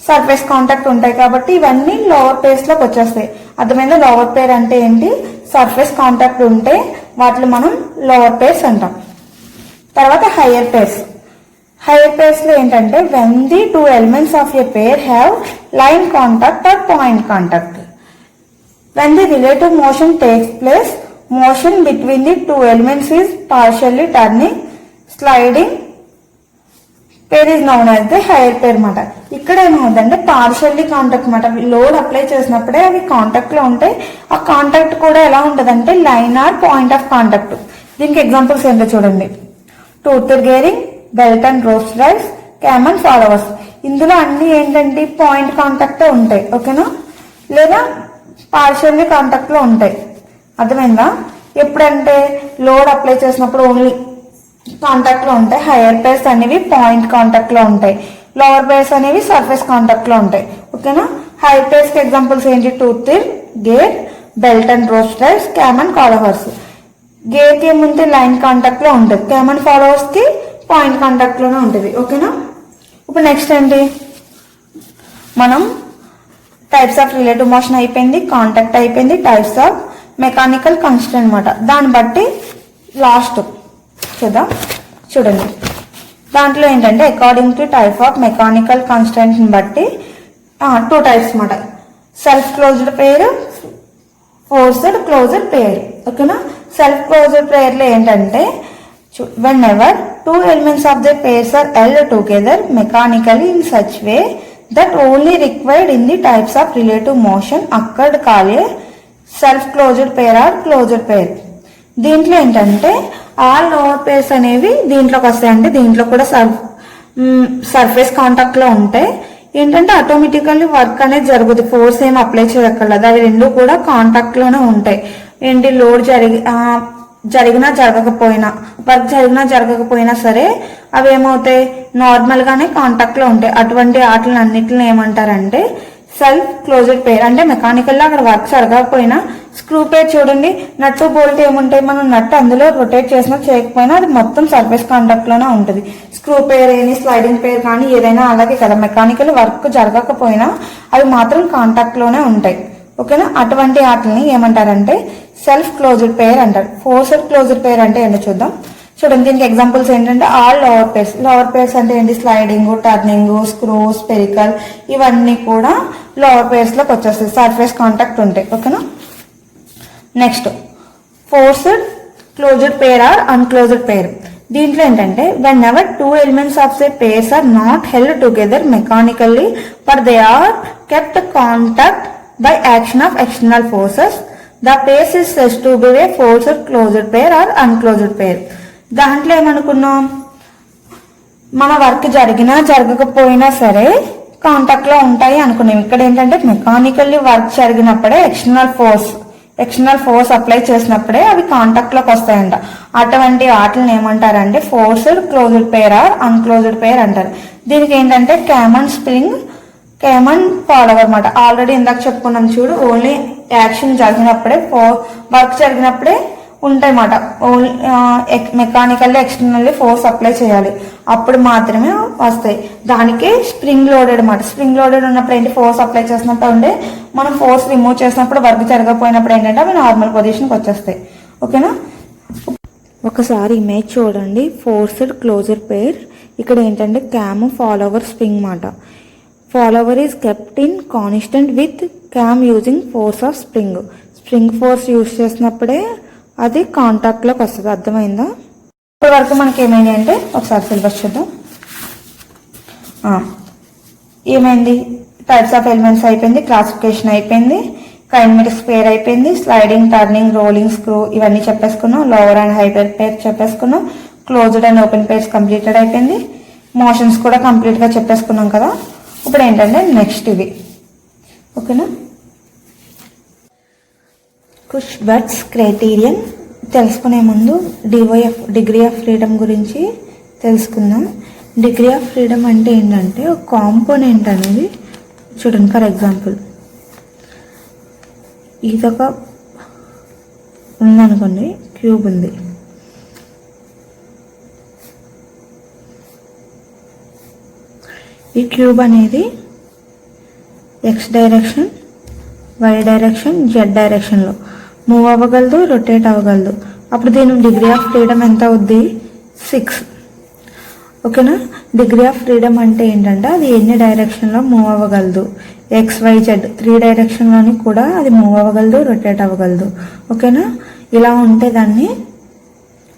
సర్ఫేస్ కాంటాక్ట్ ఉంటాయి. కాబట్టి ఇవన్నీ లోవర్ పేర్స్ లోకి వచ్చేస్తాయి. అర్థమైందా, లోవర్ పేర్ అంటే ఏంటి, సర్ఫేస్ కాంటాక్ట్ ఉంటే వాటిని మనం లోవర్ పేర్స్ అంటాం. తర్వాత హయ్యర్ పేర్స్. హయ్యర్ పేర్స్ లో ఏంటంటే when the two elements of a pair have line contact or point contact. When the relative motion takes place, motion between the two elements is partially turning, sliding pair is known as the higher pair మాట. ఇక్కడ ఏమవుతుందంటే పార్షియల్లీ కాంటాక్ట్ మాట. లోడ్ అప్లై చేసినప్పుడే అవి కాంటాక్ట్ లో ఉంటాయి. ఆ కాంటాక్ట్ కూడా ఎలా ఉంటదంటే line or point of contact. దీనికి ఎగ్జాంపుల్స్ ఏంటో చూడండి, tooth gearing, belt and rope drives, cam and followers. ఇందులో అన్ని ఏంటంటే పాయింట్ కాంటాక్ట్ ఉంటాయి. ఓకేనా, లేదా పార్షియల్లీ కాంటాక్ట్ లో ఉంటాయి. అర్థమైందా, ఎప్పుడంటే లోడ్ అప్లై చేసినప్పుడు ఓన్లీ కాంటాక్ట్ లో ఉంటాయి. హైయర్ పేర్స్ అనేవి పాయింట్ కాంటాక్ట్ లో ఉంటాయి. లోవర్ పేర్స్ అనేవి సర్ఫేస్ కాంటాక్ట్ లో ఉంటాయి. ఓకేనా, హైయర్ పేర్స్ కి ఎగ్జాంపుల్స్ ఏంటి, tooth gear, belt and rope drives, cam and followers. Gear కి ఏముంటే లైన్ కాంటాక్ట్ లో ఉంటుంది, క్యామ్ అండ్ ఫాలోవర్స్ కి పాయింట్ కాంటాక్ట్ లోనే ఉంటుంది. ఓకేనా, ఇప్పుడు నెక్స్ట్ ఏంటి, మనం టైప్స్ ఆఫ్ రిలేటివ్ మోషన్ అయిపోయింది, కాంటాక్ట్ అయిపోయింది, టైప్స్ ఆఫ్ మెకానికల్ కాన్స్టెంట్ అనమాట. దాన్ని బట్టి లాస్ట్ చూద్దాం. చూడండి, దాంట్లో ఏంటంటే according to type of mechanical constant ని బట్టి టూ టైప్స్ అనమాట, సెల్ఫ్ క్లోజ్డ్ పేర్, ఫోర్స్డ్ క్లోజ్డ్ పేర్. ఓకేనా, సెల్ఫ్ క్లోజ్డ్ పేర్ లో ఏంటంటే whenever two elements of the pairs are held together mechanically in such way that only required in the types of relative motion occurred called a self closed pair or closed pair. దీంట్లో ఏంటంటే ఆల్ లోవర్ పేర్స్ అనేవి దీంట్లోకి వస్తాయంటే దీంట్లో కూడా సర్ఫేస్ కాంటాక్ట్ లో ఉంటాయి. ఏంటంటే ఆటోమేటికల్లీ వర్క్ అనేది జరుగుతుంది, ఫోర్స్ ఏం అప్లై చేయక్కర్లేదు. అవి రెండు కూడా కాంటాక్ట్ లోనే ఉంటాయి. ఏంటి, లోడ్ జరిగినా జరగకపోయినా, వర్క్ జరిగినా జరగకపోయినా సరే అవి ఏమవుతాయి, నార్మల్ గానే కాంటాక్ట్ లో ఉంటాయి. అటువంటి వాటిని అన్నిటిని ఏమంటారంటే సెల్ఫ్ క్లోజ్డ్ పేర్. అంటే మెకానికల్ గా అక్కడ వర్క్ జరగకపోయినా, స్క్రూ పేర్ చూడండి, నట్టు బోల్ట్ ఏముంటాయి, మనం నట్టు అందులో రొటేట్ చేసినా చేయకపోయినా అది మొత్తం సర్ఫేస్ కాంటాక్ట్ లోనే ఉంటుంది. స్క్రూ పేర్ అని, స్లైడింగ్ పేర్ కానీ ఏదైనా అలాగే కదా, మెకానికల్ వర్క్ జరగకపోయినా అవి మాత్రం కాంటాక్ట్ లోనే ఉంటాయి. ఓకేనా, అటువంటి వాటిని ఏమంటారంటే సెల్ఫ్ క్లోజ్డ్ పేర్ అంటారు. ఫోర్స్డ్ క్లోజ్డ్ పేర్ అంటే ఏంటో చూద్దాం. చూడండి, దీనికి ఎగ్జాంపుల్స్ ఏంటంటే all lower pairs. Lower pairs అంటే ఏంటి, స్లైడింగ్, టర్నింగ్, స్క్రూ, స్పెరికల్, ఇవన్నీ కూడా లోవర్ పేర్స్ లోకి వచ్చేస్తాయి, సర్ఫేస్ కాంటాక్ట్ ఉంటాయి. ఓకేనా, next forced closed pair or unclosed pair. దీంట్లో ఏంటంటే whenever two elements of the pairs are not held together mechanically but they are kept contact by action of external forces, the pair is said to be a forced closed pair or unclosed pair. దాంట్లో ఏమనుకున్నాం, మన వర్క్ జరిగినా జరగకపోయినా సరే కాంటాక్ట్ లో ఉంటాయి అనుకున్నాం. ఇక్కడ ఏంటంటే మెకానికల్లీ వర్క్ జరిగినప్పుడే ఎక్స్టర్నల్ ఫోర్స్ అప్లై చేసినప్పుడే అవి కాంటాక్ట్ లోకి వస్తాయంట. అటువంటి వాటిని ఏమంటారంటే forced closed pair or unclosed pair అంటారు. దీనికి ఏంటంటే cam and spring, cam and follower అన్నమాట. ఆల్రెడీ ఇందాక చెప్పుకున్నాం చూడు, ఓన్లీ యాక్షన్ జరిగినప్పుడే, వర్క్ జరిగినప్పుడే ఉంటాయి అన్నమాట. Only mechanically externally force apply చేయాలి, అప్పుడు మాత్రమే వస్తాయి. దానికి స్ప్రింగ్ లోడెడ్ అన్నమాట. స్ప్రింగ్ లోడెడ్ ఉన్నప్పుడు ఏంటి, ఫోర్స్ అప్లై చేసినప్పుడు ఉండే, మనం ఫోర్స్ రిమూవ్ చేసినప్పుడు వర్క్ జరగకపోయినప్పుడు ఏంటంటే అవి నార్మల్ పొజిషన్కి వచ్చేస్తాయి. ఓకేనా, ఒకసారి ఇమేజ్ చూడండి. ఫోర్స్డ్ క్లోజర్ పేర్, ఇక్కడ ఏంటంటే క్యామ్, ఫాలోవర్, స్ప్రింగ్ మాట. Follower is kept in constant with cam using force of spring. Spring force use చేసినప్పుడే అది కాంటాక్ట్ లోకి వస్తుంది. అర్థమైందా? ఇప్పటి వరకు మనకి ఏమైంది అంటే ఒకసారి సిలబస్ చూద్దాం. ఏమైంది, టైప్స్ ఆఫ్ ఎలిమెంట్స్ అయిపోయింది, క్లాసిఫికేషన్ అయిపోయింది, కైనెటిక్స్ పేర్ అయిపోయింది, స్లైడింగ్, టర్నింగ్, రోలింగ్, స్క్రూ ఇవన్నీ చెప్పేసుకున్నాం. లోవర్ అండ్ హైపర్ పేర్ చెప్పేసుకున్నాం. Closed and open pairs completed అయిపోయింది. మోషన్స్ కూడా కంప్లీట్గా చెప్పేసుకున్నాం కదా. ఇప్పుడు ఏంటంటే నెక్స్ట్ ఇది, ఓకేనా. కుష్బర్గ్స్ క్రైటీరియన్ తెలుసుకునే ముందు డిగ్రీ ఆఫ్ ఫ్రీడమ్ గురించి తెలుసుకుందాం. డిగ్రీ ఆఫ్ ఫ్రీడమ్ అంటే ఏంటంటే ఒక కాంపోనెంట్ అనేది, చూడండి ఫర్ ఎగ్జాంపుల్ ఇదొక ఉందనుకోండి, క్యూబ్ ఉంది, ఈ క్యూబ్ అనేది X direction, Y direction, Z డైరెక్షన్లో మూవ్ అవ్వగలదు, రొటేట్ అవ్వగలదు. అప్పుడు దీని డిగ్రీ ఆఫ్ ఫ్రీడమ్ ఎంత అవుద్ది? 6. ఓకేనా. డిగ్రీ ఆఫ్ ఫ్రీడమ్ అంటే ఏంటంటే అది ఎన్ని డైరెక్షన్లో మూవ్ అవ్వగలదు, ఎక్స్ వై జెడ్ 3 డైరెక్షన్లోని కూడా అది మూవ్ అవ్వగలదు, రొటేట్ అవ్వగలదు. ఓకేనా. ఇలా ఉంటే దాన్ని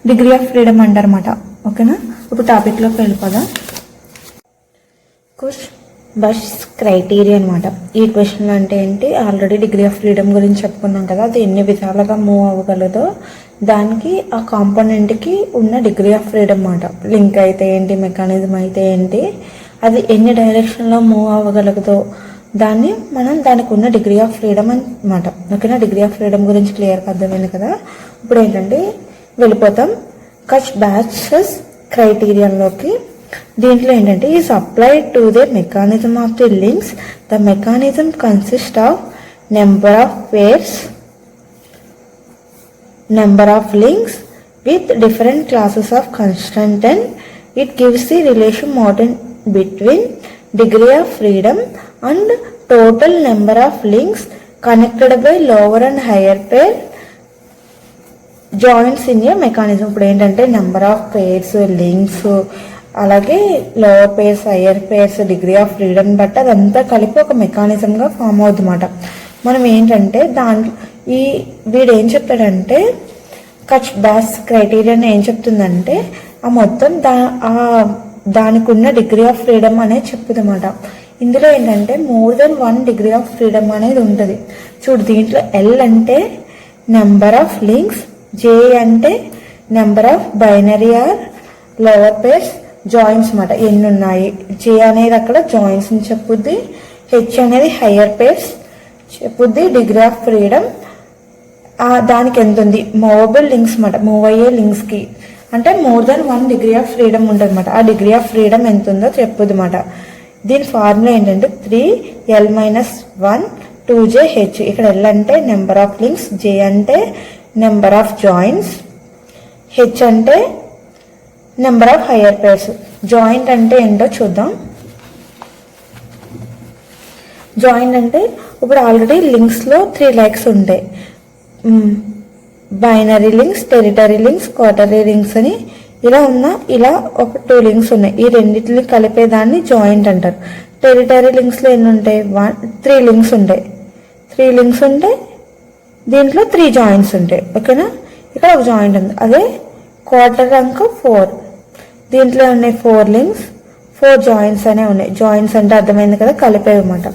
డిగ్రీ ఆఫ్ ఫ్రీడమ్ అంటారన్నమాట. ఓకేనా. ఇప్పుడు టాపిక్లోకి వెళ్ళిపోదాం. కుష్బర్గ్స్ క్రైటీరియా అనమాట. ఈ క్వశ్చన్ అంటే ఏంటి, ఆల్రెడీ డిగ్రీ ఆఫ్ ఫ్రీడమ్ గురించి చెప్పుకున్నాం కదా, అది ఎన్ని విధాలుగా మూవ్ అవ్వగలదో దానికి ఆ కాంపోనెంట్కి ఉన్న డిగ్రీ ఆఫ్ ఫ్రీడమ్ అనమాట. లింక్ అయితే ఏంటి, మెకానిజం అయితే ఏంటి, అది ఎన్ని డైరెక్షన్లో మూవ్ అవ్వగలదో దాన్ని మనం దానికి ఉన్న డిగ్రీ ఆఫ్ ఫ్రీడమ్ అనమాట. ఓకేనా. డిగ్రీ ఆఫ్ ఫ్రీడమ్ గురించి క్లియర్గా అర్థమైంది కదా. ఇప్పుడు ఏంటంటే వెళ్ళిపోతాం కుష్బర్గ్స్ క్రైటీరియాలోకి. దీంట్లో ఏంటంటే is applied to the mechanism of the links. The mechanism consist of number of pairs, number of links with different classes of constant, and it gives the relation modern between degree of freedom and total number of links connected by lower and higher pair joints in a mechanism. ఇప్పుడు ఏంటంటే నెంబర్ ఆఫ్ పేర్స్, లింక్స్, అలాగే lower pairs, higher pairs, degree of freedom బట్టి అదంతా కలిపి ఒక మెకానిజంగా ఫామ్ అవుతుంది అన్నమాట. మనం ఏంటంటే దాంట్లో వీడు ఏం చెప్తాడంటే కుష్బర్గ్స్ క్రైటీరియన్ ఏం చెప్తుందంటే ఆ మొత్తం దానికి ఉన్న డిగ్రీ ఆఫ్ ఫ్రీడమ్ అనేది చెప్తుంది అన్నమాట. ఇందులో ఏంటంటే more then 1 degree of freedom అనేది ఉంటుంది. చూడు, దీంట్లో ఎల్ అంటే నెంబర్ ఆఫ్ లింక్స్, జే అంటే number of binary or lower pairs joints అన్నమాట. ఎన్ని ఉన్నాయి, జే అనేది అక్కడ జాయింట్స్ అని చెప్పుద్ది, హెచ్ అనేది హయ్యర్ పేర్స్ చెప్పుద్ది, డిగ్రీ ఆఫ్ ఫ్రీడమ్ దానికి ఎంత ఉంది, మూవబుల్ లింక్స్ అన్నమాట. మూవ్ అయ్యే లింక్స్కి అంటే more than 1 degree of freedom ఉంటుంది అన్నమాట. ఆ డిగ్రీ ఆఫ్ ఫ్రీడమ్ ఎంత ఉందో చెప్పుద్ది అన్నమాట. దీని ఫార్ములా ఏంటంటే 3l-1 2jh. ఇక్కడ ఎల్ అంటే నెంబర్ ఆఫ్ లింక్స్, జే అంటే నెంబర్ ఆఫ్ జాయింట్స్, హెచ్ అంటే number of higher pairs. Joint అంటే ఏంటో చూద్దాం. జాయింట్ అంటే ఇప్పుడు ఆల్రెడీ లింక్స్లో 3 లైక్స్ ఉంటాయి. Binary links, ternary links, quaternary links అని ఇలా ఒక 2 లింక్స్ ఉన్నాయి. ఈ రెండింటిని కలిపేదాన్ని జాయింట్ అంటారు. టెరిటరీ లింక్స్లో ఎన్ని ఉంటాయి, 3 లింక్స్ ఉంటాయి. 3 లింక్స్ ఉంటాయి, దీంట్లో 3 జాయింట్స్ ఉంటాయి. ఓకేనా. ఇక్కడ ఒక జాయింట్ ఉంది. అదే క్వార్టర్ అంక 4, దీంట్లో ఉన్నాయి 4 లింక్స్, 4 జాయింట్స్ అనే ఉన్నాయి. జాయింట్స్ అంటే అర్థమైంది కదా, కలిపేవి అన్నమాట.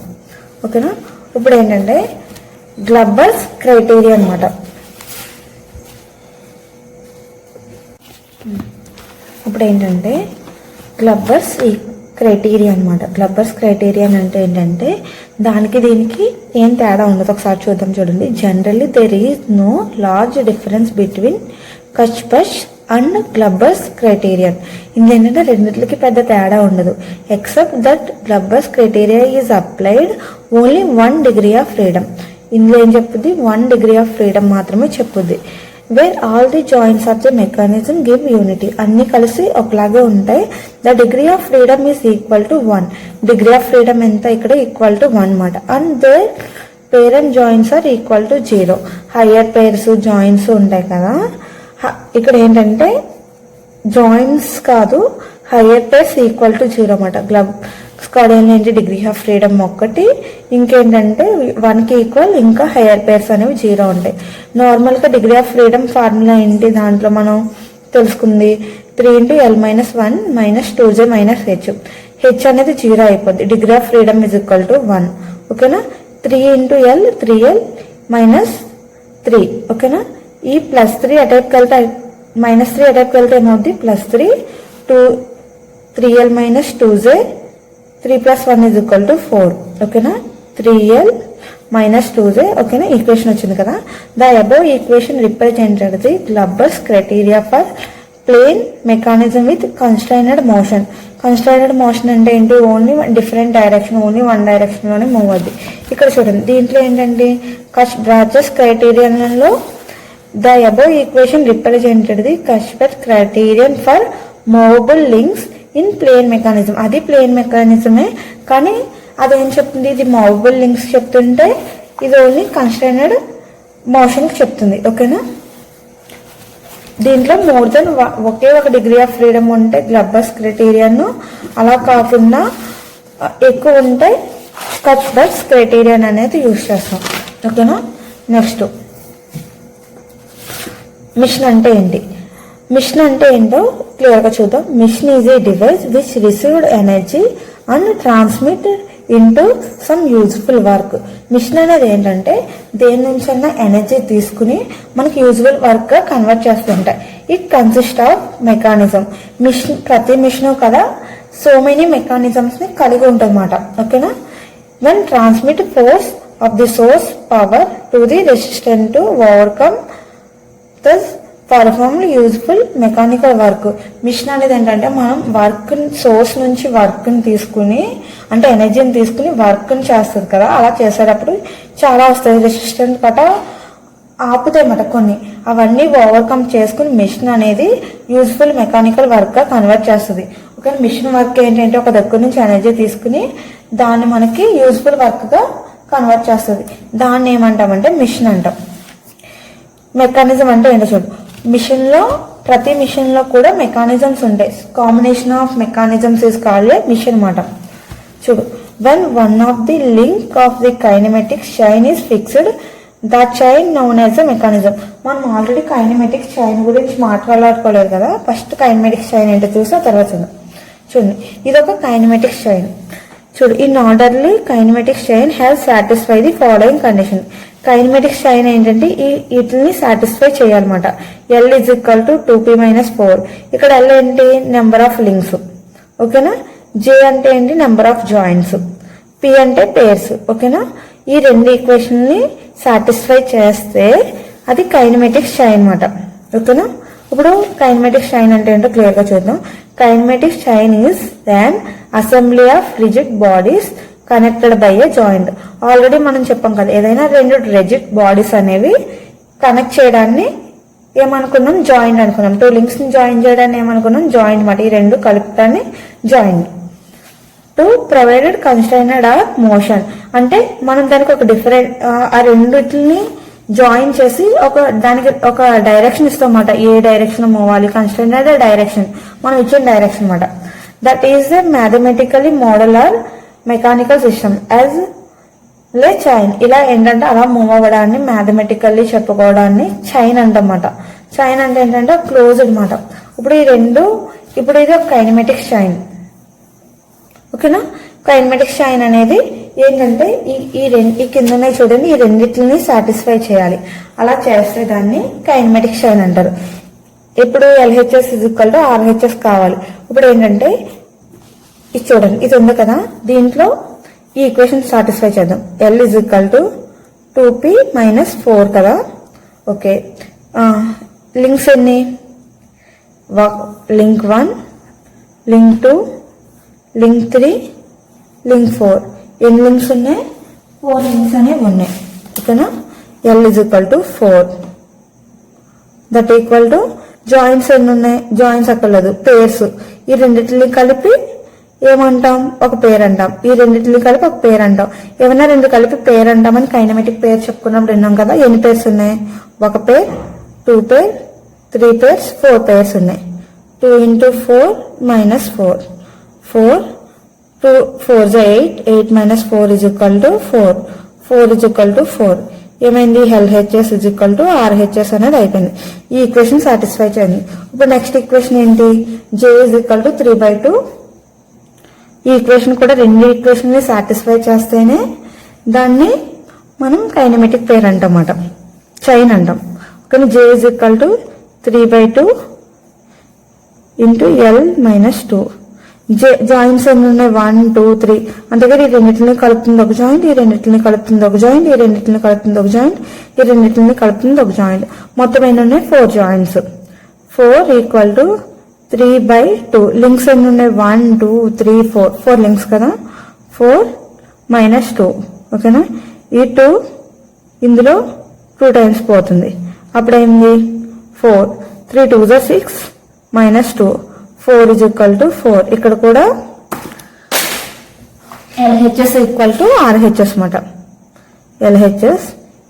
ఓకేనా. ఇప్పుడు ఏంటంటే కుష్బర్గ్స్ క్రైటీరియా అనమాట. ఇప్పుడు ఏంటంటే కుష్బర్గ్స్ క్రైటీరియా అనమాట. కుష్బర్గ్స్ క్రైటీరియా అంటే ఏంటంటే దానికి దీనికి ఏం తేడా ఉండదు. ఒకసారి చూద్దాం. చూడండి, generally there is no large difference between Kutzbach's and Kutzbach's criterion. ఇది ఏంటంటే రెండింటికి పెద్ద తేడా ఉండదు. Except that Kutzbach's criteria is applied only 1 degree of freedom. ఇందులో ఏం చెప్పుద్ది, 1 డిగ్రీ ఆఫ్ ఫ్రీడమ్ మాత్రమే చెప్పుద్ది. Where all the joints of the mechanism give unity. అన్ని కలిసి ఒకలాగే ఉంటాయి. The degree of freedom is equal to 1. Degree of freedom ఎంత ఇక్కడ, ఈక్వల్ టు 1 అన్నమాట. And their parent joints are equal to 0. Higher pairs, joints ఉంటాయి కదా, ఇక్కడ ఏంటంటే జాయింట్స్ కాదు, హయ్యర్ పేర్స్ ఈక్వల్ టు 0 అన్నమాట. కుష్బర్గ్స్ ఏంటి, డిగ్రీ ఆఫ్ ఫ్రీడమ్ 1, ఇంకేంటంటే 1కి ఈక్వల్, ఇంకా హయ్యర్ పేర్స్ అనేవి 0 ఉంటాయి. నార్మల్గా డిగ్రీ ఆఫ్ ఫ్రీడమ్ ఫార్ములా ఏంటి, దాంట్లో మనం తెలుసుకుంది 3l-1 2j-h. హెచ్ అనేది 0 అయిపోద్ది. Degree of freedom is equal to 1. ఓకేనా. 3l 3l -3. ఓకేనా. ఈ +3 అటైప్కి వెళ్తే -3 అటైప్కి వెళ్తే ఏమవుద్ది, +3 3l minus 2j 3 plus 1 is equal to 4. ఓకేనా, 3l minus 2j. ఓకేనా, ఈక్వేషన్ వచ్చింది కదా. The above equation represented the Grubler's criteria for plane mechanism with constrained motion. Constrained motion అంటే ఏంటి? Only different direction, only one direction లోనే మూవ్ అవుద్ది. ఇక్కడ చూడండి, దీంట్లో ఏంటంటే Kashbach's క్రైటీరియన్లో the above equation represented the Kashbach criterion for movable links in plane mechanism. అది ప్లేన్ మెకానిజమే, కానీ అదేం చెప్తుంది? ఇది మూవబుల్ లింక్స్ చెప్తుంటే ఇది ఓన్లీ కన్స్ట్రైనెడ్ మోషన్ చెప్తుంది. ఓకేనా, దీంట్లో మోర్ దెన్ ఒకే ఒక డిగ్రీ ఆఫ్ ఫ్రీడమ్ ఉంటే గ్లబ్బర్స్ క్రైటీరియన్, అలా కాకుండా ఎక్కువ ఉంటే Kashbach's క్రైటీరియన్ అనేది యూజ్ చేస్తాం. ఓకేనా, నెక్స్ట్ మిషన్ అంటే ఏంటి? మిషన్ అంటే ఏంటో క్లియర్గా చూద్దాం. Machine is a device which received energy and transmitted into some useful work. Machine అనేది ఏంటంటే దేని నుంచైనా ఎనర్జీ తీసుకుని మనకి యూజ్ఫుల్ వర్క్ గా కన్వర్ట్ చేస్తుంటాయి. It consist of mechanism. Machine, ప్రతి మిషన్ కదా సో మెనీ మెకానిజమ్స్ ని కలిగి ఉంటుంది అన్నమాట. ఓకేనా, when transmit force of the source power to the resistant to overcome the perform useful mechanical work. Machine అనేది ఏంటంటే మనం వర్క్ సోర్స్ నుంచి వర్క్ ని తీసుకుని, అంటే ఎనర్జీని తీసుకుని వర్క్ ని చేస్తుంది కదా, అలా చేసేటప్పుడు చాలా వస్తాయి. రెసిస్టెంట్ గట ఆపుతాయి అన్నమాట కొన్ని, అవన్నీ ఓవర్కమ్ చేసుకుని మిషన్ అనేది యూజ్ఫుల్ మెకానికల్ వర్క్ గా కన్వర్ట్ చేస్తుంది. ఓకే, మిషన్ వర్క్ ఏంటంటే ఒక దగ్గర నుంచి ఎనర్జీ తీసుకుని దాన్ని మనకి యూజ్ఫుల్ వర్క్ గా కన్వర్ట్ చేస్తుంది. దాన్ని ఏమంటామంటే మిషన్ అంటాం. మెకానిజం అంటే ఏంటో చూడు, మిషన్ లో ప్రతి మిషన్ లో కూడా మెకానిజమ్స్ ఉంటాయి. Combination of mechanisms is called a machine అన్నమాట. చూడు, when one of the link of the kinematic chain is fixed the chain known as a mechanism. మనం ఆల్రెడీ కైనమెటిక్ చైన్ గురించి మాట్లాడుకోలేదు కదా, ఫస్ట్ కైనమెటిక్ చైన్ ఏంటో చూసి తర్వాత చూద్దాం. చూడండి, ఇది ఒక కైనమెటిక్ చైన్. చూడు, in orderly kinematic chain has satisfy the following condition. Kinematic chain ఏంటంటే వీటిని సాటిస్ఫై చేయాలన్నమాట. L is equal to 2p minus 4. ఇక్కడ L ఏంటి? Number of links. ఓకేనా, J అంటే ఏంటి? Number of joints. P అంటే పేర్స్. ఓకేనా, ఈ రెండు ఈక్వేషన్ ని సాటిస్ఫై చేస్తే అది కైనమెటిక్ చైన్ అన్నమాట. ఓకేనా, ఇప్పుడు కైనమెటిక్ చైన్ అంటే ఏంటో క్లియర్ గా చూద్దాం. Kinematic chain is an assembly of rigid bodies connected by A joint. Already మనం చెప్పాం కదా, ఏదైనా రెండు రిజిడ్ బాడీస్ అనేవి కనెక్ట్ చేయడాన్ని ఏమనుకున్నాం? జాయింట్ అనుకున్నాం. టూ లింక్స్ ని జాయిన్ చేయడాన్ని ఏమనుకున్నాం? జాయింట్ మాట. ఈ రెండు కలుపుతాన్ని joint. To provided constrained or motion అంటే మనం దానికి ఒక డిఫరెంట్ ఆ రెండిటిని జాయిన్ చేసి దానికి ఒక డైరెక్షన్ ఇస్తాం అన్నమాట. ఏ డైరెక్షన్ మూవ్ అవ్వాలి, కన్స్ట్రైనెడ్ డైరెక్షన్ మనం ఇచ్చిన డైరెక్షన్ అన్నమాట. That is the mathematically model or mechanical system as లే చైన్. ఇలా ఏంటంటే అలా మూవ్ అవ్వడాన్ని మ్యాథమెటికల్లీ చెప్పుకోవడాన్ని చైన్ అంటమాట. చైన్ అంటే ఏంటంటే క్లోజ్ అనమాట. ఇప్పుడు ఈ రెండు, ఇప్పుడు ఇది ఒక కైనమెటిక్ చైన్. ఓకేనా, కైనమెటిక్ చైన్ అనేది ఏంటంటే ఈ కిందనే చూడండి, ఈ రెండింటిని సాటిస్ఫై చేయాలి. అలా చేస్తే దాన్ని కైనమెటిక్ చైన్ అంటారు. ఇప్పుడు LHS = RHS కావాలి. ఇప్పుడు ఏంటంటే ఇది చూడండి, ఇది ఉంది కదా, దీంట్లో ఈ ఈక్వేషన్ సాటిస్ఫై చేద్దాం. L = 2p minus 4 కదా. ఓకే, లింక్స్ ఎన్ని? Link 1, link 2, link 3, link 4. ఎన్ని లింక్స్ ఉన్నాయి? 4 లింక్స్ అనేవి ఉన్నాయి. ఓకేనా, L = 4. That equal to joints ఎన్ని ఉన్నాయి? జాయింట్స్ అక్కర్లేదు, పేర్స్. ఈ రెండింటిని కలిపి ఏమంటాం? ఒక పేరు అంటాం. ఈ రెండింటిని కలిపి ఒక పేరు అంటాం. ఏమైనా రెండు కలిపి పేరు అంటామని కైనమెటిక్ పేరు చెప్పుకున్నప్పుడు విన్నాం కదా. ఎన్ని పేర్స్ ఉన్నాయి? ఒక పేర్, 2 పేర్, 3 పేర్స్, 4 పేర్స్ ఉన్నాయి. 2 × 4 - 4. 4 2 4 is 8. 8 - 4 is equal to 4. 4 is equal to 4. ఏమైంది? LHS = RHS అనేది అయిపోయింది. ఈ ఈక్వేషన్ సాటిస్ఫై చేయండి. ఇప్పుడు నెక్స్ట్ ఈక్వేషన్ ఏంటి? J = 3/2. ఈ ఈక్వేషన్ కూడా రెండు ఈక్వేషన్ ని సాటిస్ఫై చేస్తేనే దాన్ని మనం కైనమెటిక్ పేర్ అంటామన్నమాట, చైన్ అంటాం. కానీ J = 3/2 × L - 2. జాయింట్స్ ఎన్ని ఉన్నాయి, 1 2 3. అంతేగాని ఈ రెండింటిని కలుపుతుంది ఒక జాయింట్, ఈ రెండింటిని కలుపుతుంది ఒక జాయింట్, ఈ రెండింటిని కలుపుతుంది ఒక జాయింట్, ఈ రెండింటిని కలుపుతుంది ఒక జాయింట్. మొత్తం ఎన్ని ఉన్నాయి, 4 జాయింట్స్. 4 equal to 3/2. లింక్స్ ఎన్ని ఉన్నాయి, 1 2 3 4. 4 లింక్స్ కదా, 4 మైనస్ 2. ఓకేనా, ఈ 2 ఇందులో 2 టైమ్స్ పోతుంది. అప్పుడేంది 4. 3 2s are 6 minus 2. 4 is equal to 4. ఇక్కడ కూడా LHS ఈక్వల్ టు RHS మాట. LHS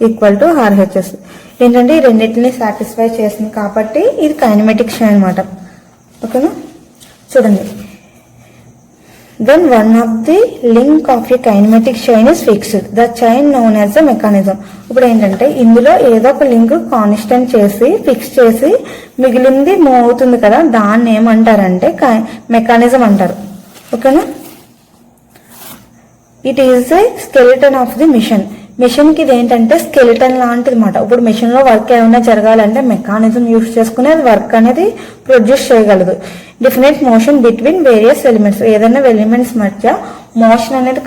ఈక్వల్ టు RHS ఏంటంటే ఈ రెండింటిని సాటిస్ఫై చేస్తుంది కాబట్టి ఇది కైనమెటిక్ చైన్ అనమాట. ఓకేనా, చూడండి. Then one of the link of a kinematic chain is fixed. The chain known as the mechanism. ఇప్పుడు ఏంటంటే ఇందులో ఏదో ఒక లింక్ కాన్స్టెంట్ చేసి ఫిక్స్ చేసి మిగిలింది మూవ్ అవుతుంది కదా, దాన్ని ఏమంటారంటే మెకానిజం అంటారు. ఓకేనా, it is a skeleton of the machine. Machine కి ఇది ఏంటంటే స్కెలిటన్ లాంటిది అనమాట. ఇప్పుడు మిషన్ లో వర్క్ ఏమైనా జరగాలంటే మెకానిజం యూస్ చేసుకుని అది వర్క్ అనేది ప్రొడ్యూస్ చేయగలదు. Different motion between various elements. ఏదైనా ఎలిమెంట్స్ మధ్య మోషన్ అనేది